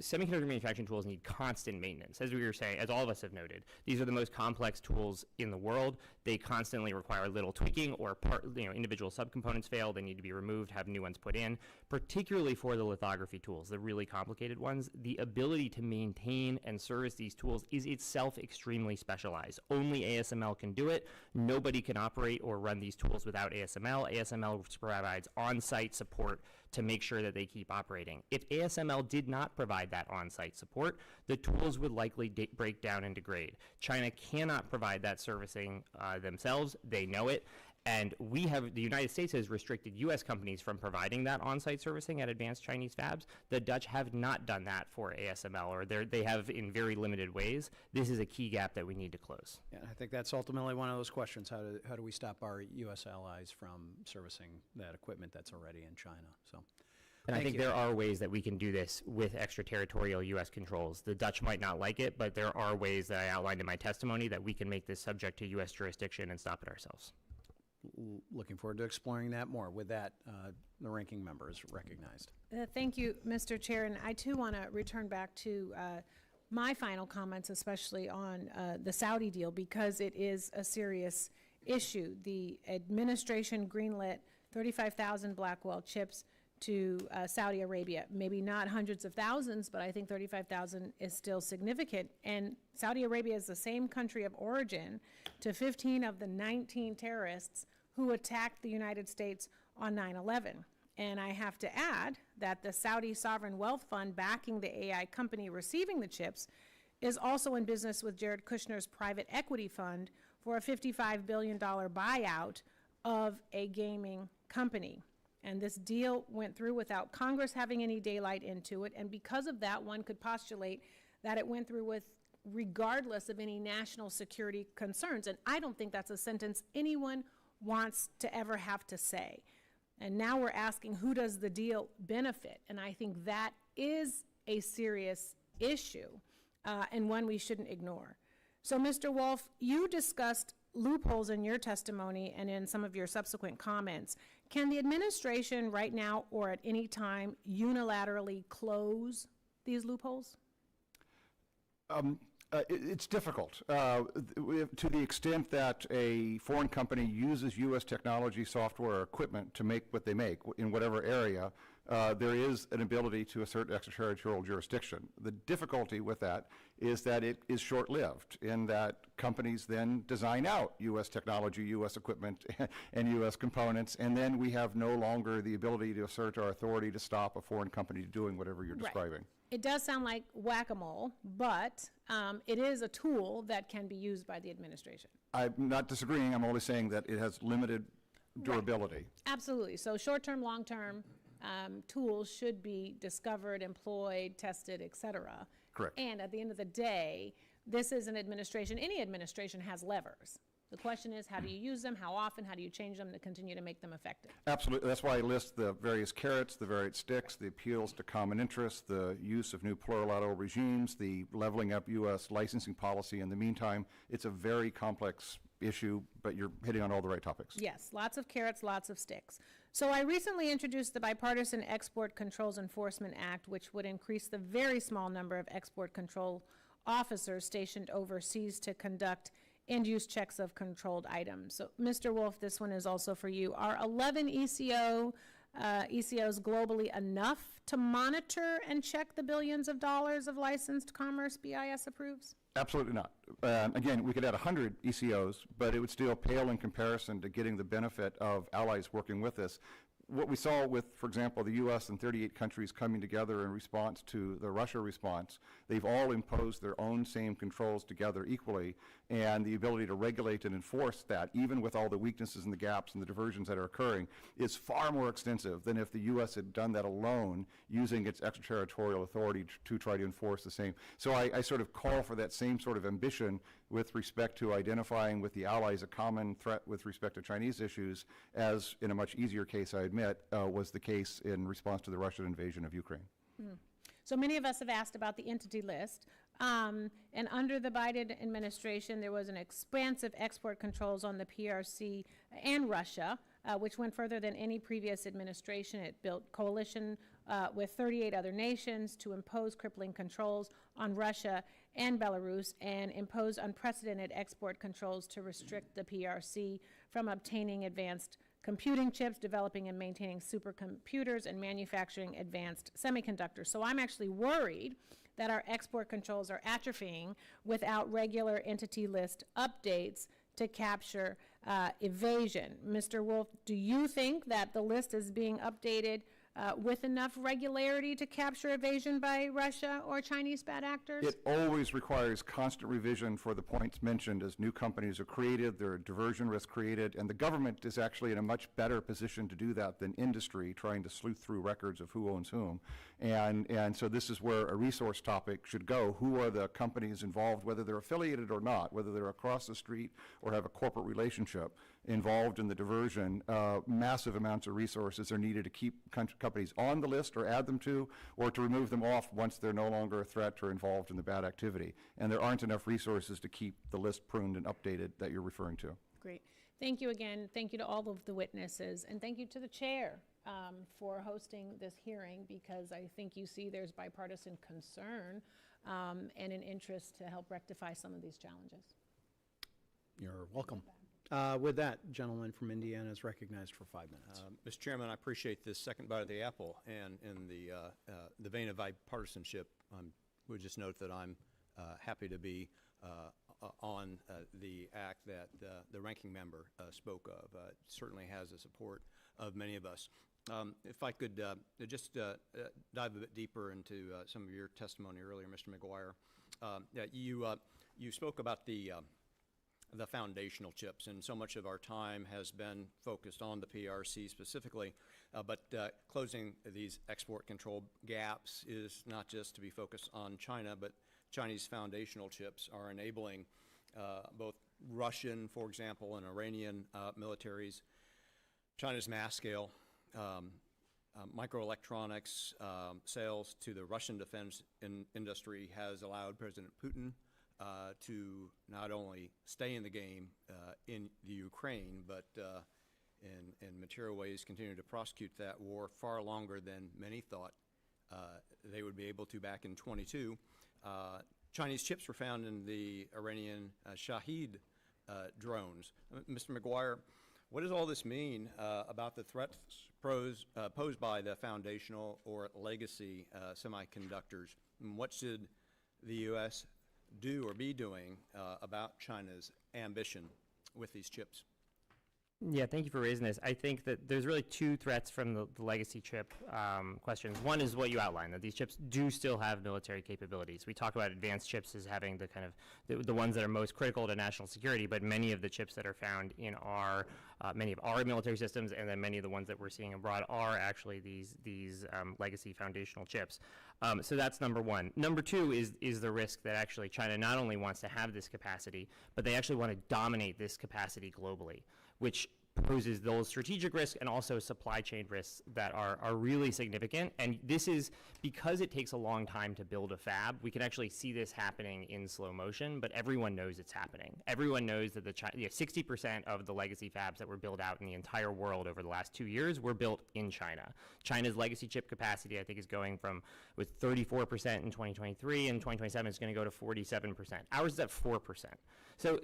semiconductor manufacturing tools need constant maintenance. As we were saying, as all of us have noted, these are the most complex tools in the world. They constantly require little tweaking, or individual subcomponents fail, they need to be removed, have new ones put in. Particularly for the lithography tools, the really complicated ones, the ability to maintain and service these tools is itself extremely specialized. Only ASML can do it. Nobody can operate or run these tools without ASML. ASML provides on-site support to make sure that they keep operating. If ASML did not provide that on-site support, the tools would likely break down and degrade. China cannot provide that servicing themselves. They know it. And the United States has restricted U.S. companies from providing that on-site servicing at advanced Chinese fabs. The Dutch have not done that for ASML, or they have in very limited ways. This is a key gap that we need to close. Yeah, I think that's ultimately one of those questions. How do we stop our U.S. allies from servicing that equipment that's already in China? So, and I think there are ways that we can do this with extraterritorial U.S. controls. The Dutch might not like it, but there are ways that I outlined in my testimony that we can make this subject to U.S. jurisdiction and stop it ourselves. looking forward to exploring that more. With that, the ranking member is recognized. Thank you, Mr. Chair, and I too want to return back to my final comments, especially on the Saudi deal, because it is a serious issue. The administration greenlit 35,000 Blackwell chips to Saudi Arabia. Maybe not hundreds of thousands, but I think 35,000 is still significant. And Saudi Arabia is the same country of origin to 15 of the 19 terrorists who attacked the United States on 9/11. And I have to add that the Saudi Sovereign Wealth Fund backing the AI company receiving the chips is also in business with Jared Kushner's private equity fund for a $55 billion buyout of a gaming company. And this deal went through without Congress having any daylight into it, and because of that, one could postulate that it went through with regardless of any national security concerns. And I don't think that's a sentence anyone wants to ever have to say. And now we're asking, who does the deal benefit? And I think that is a serious issue, and one we shouldn't ignore. So, Mr. Wolf, you discussed loopholes in your testimony and in some of your subsequent comments. Can the administration right now or at any time unilaterally close these loopholes? It's difficult. To the extent that a foreign company uses U.S. technology, software, or equipment to make what they make in whatever area, there is an ability to assert extraterritorial jurisdiction. The difficulty with that is that it is short-lived, in that companies then design out U.S. technology, U.S. equipment, and U.S. components, and then we have no longer the ability to assert our authority to stop a foreign company doing whatever you're describing. It does sound like whack-a-mole, but it is a tool that can be used by the administration. I'm not disagreeing. I'm only saying that it has limited durability. Right. Absolutely. So short-term, long-term tools should be discovered, employed, tested, et cetera. Correct. And at the end of the day, this is an administration. Any administration has levers. The question is, how do you use them, how often, how do you change them to continue to make them effective? Absolutely. That's why I list the various carrots, the various sticks, the appeals to common interests, the use of new plurilateral regimes, the leveling up U.S. licensing policy. In the meantime, it's a very complex issue, but you're hitting on all the right topics. Yes, lots of carrots, lots of sticks. So I recently introduced the Bipartisan Export Controls Enforcement Act, which would increase the very small number of export control officers stationed overseas to conduct end-use checks of controlled items. So, Mr. Wolf, this one is also for you. Are 11 ECOs globally enough to monitor and check the billions of dollars of licensed commerce BIS approves? Absolutely not. Again, we could add 100 ECOs, but it would still pale in comparison to getting the benefit of allies working with us. What we saw with, for example, the U.S. and 38 countries coming together in response to the Russia response, they've all imposed their own same controls together equally, and the ability to regulate and enforce that, even with all the weaknesses and the gaps and the diversions that are occurring, is far more extensive than if the U.S. had done that alone, using its extraterritorial authority to try to enforce the same. So I sort of call for that same sort of ambition with respect to identifying with the allies a common threat with respect to Chinese issues, as in a much easier case, I admit, was the case in response to the Russian invasion of Ukraine. So many of us have asked about the entity list. And under the Biden administration, there was an expansive export controls on the PRC and Russia, which went further than any previous administration. It built coalition with 38 other nations to impose crippling controls on Russia and Belarus, and impose unprecedented export controls to restrict the PRC from obtaining advanced computing chips, developing and maintaining supercomputers, and manufacturing advanced semiconductors. So I'm actually worried that our export controls are atrophying without regular entity list updates to capture evasion. Mr. Wolf, do you think that the list is being updated with enough regularity to capture evasion by Russia or Chinese bad actors? It always requires constant revision for the points mentioned. As new companies are created, there are diversion risks created, and the government is actually in a much better position to do that than industry, trying to sleuth through records of who owns whom. And so this is where a resource topic should go. Who are the companies involved, whether they're affiliated or not, whether they're across the street or have a corporate relationship involved in the diversion? Massive amounts of resources are needed to keep companies on the list or add them to, or to remove them off once they're no longer a threat or involved in the bad activity. And there aren't enough resources to keep the list pruned and updated that you're referring to. Great. Thank you again. Thank you to all of the witnesses, and thank you to the chair for hosting this hearing, because I think you see there's bipartisan concern and an interest to help rectify some of these challenges. You're welcome. With that, gentleman from Indiana is recognized for 5 minutes. Mr. Chairman, I appreciate this second bite of the apple, and in the vein of bipartisanship, would just note that I'm happy to be on the act that the ranking member spoke of. It certainly has the support of many of us. If I could just dive a bit deeper into some of your testimony earlier, Mr. McGuire. You spoke about the foundational chips, and so much of our time has been focused on the PRC specifically, but closing these export control gaps is not just to be focused on China, but Chinese foundational chips are enabling both Russian, for example, and Iranian militaries, China's mass-scale microelectronics sales to the Russian defense industry has allowed President Putin to not only stay in the game in the Ukraine, but in material ways continue to prosecute that war far longer than many thought they would be able to back in 22. Chinese chips were found in the Iranian Shahed drones. Mr. McGuire, what does all this mean about the threats posed by the foundational or legacy semiconductors? And what should the U.S. do or be doing about China's ambition with these chips? Yeah, thank you for raising this. I think that there's really two threats from the legacy chip questions. One is what you outlined, that these chips do still have military capabilities. We talk about advanced chips as having the kind of the ones that are most critical to national security, but many of the chips that are found in our many of our military systems, and then many of the ones that we're seeing abroad are actually these legacy foundational chips. So that's number one. Number two is the risk that actually China not only wants to have this capacity, but they actually want to dominate this capacity globally, which poses those strategic risks and also supply chain risks that are really significant. And this is because it takes a long time to build a fab. We can actually see this happening in slow motion, but everyone knows it's happening. Everyone knows that 60% of the legacy fabs that were built out in the entire world over the last 2 years were built in China. China's legacy chip capacity, I think, is going from, with 34% in 2023, and 2027 it's going to go to 47%. Ours is at 4%. So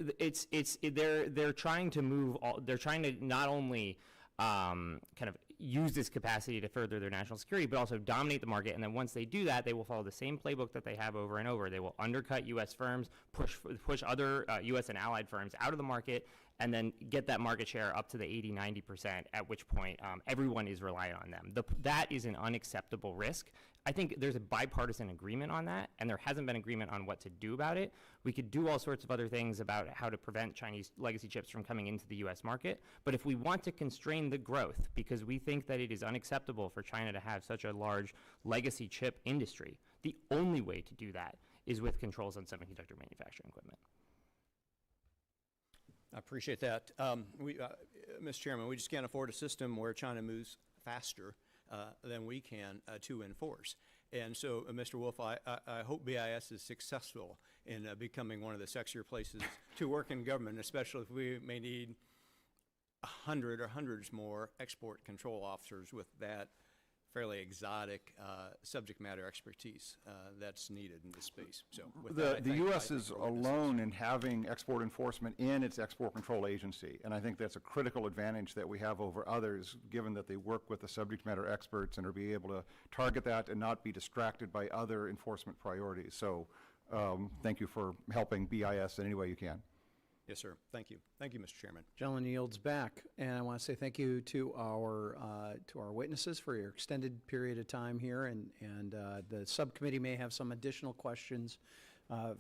they're trying to move. They're trying to not only kind of use this capacity to further their national security, but also dominate the market. And then once they do that, they will follow the same playbook that they have over and over. They will undercut U.S. firms, push other U.S. and allied firms out of the market, and then get that market share up to the 80–90%, at which point everyone is reliant on them. That is an unacceptable risk. I think there's a bipartisan agreement on that, and there hasn't been agreement on what to do about it. We could do all sorts of other things about how to prevent Chinese legacy chips from coming into the U.S. market, but if we want to constrain the growth, because we think that it is unacceptable for China to have such a large legacy chip industry, the only way to do that is with controls on semiconductor manufacturing equipment. I appreciate that. Mr. Chairman, we just can't afford a system where China moves faster than we can to enforce. And so, Mr. Wolf, I hope BIS is successful in becoming one of the sexier places to work in government, especially if we may need 100 or hundreds more export control officers with that fairly exotic subject matter expertise that's needed in this space. So with that, The U.S. is alone in having export enforcement in its export control agency, and I think that's a critical advantage that we have over others, given that they work with the subject matter experts and are be able to target that and not be distracted by other enforcement priorities. So thank you for helping BIS in any way you can. Yes, sir. Thank you. Thank you, Mr. Chairman. Gentleman yields back, and I want to say thank you to our witnesses for your extended period of time here, and the subcommittee may have some additional questions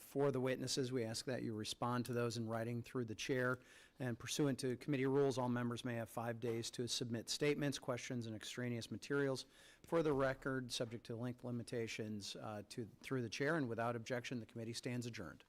for the witnesses. We ask that you respond to those in writing through the chair, and pursuant to committee rules, all members may have 5 days to submit statements, questions, and extraneous materials for the record, subject to length limitations through the chair, and without objection, the committee stands adjourned.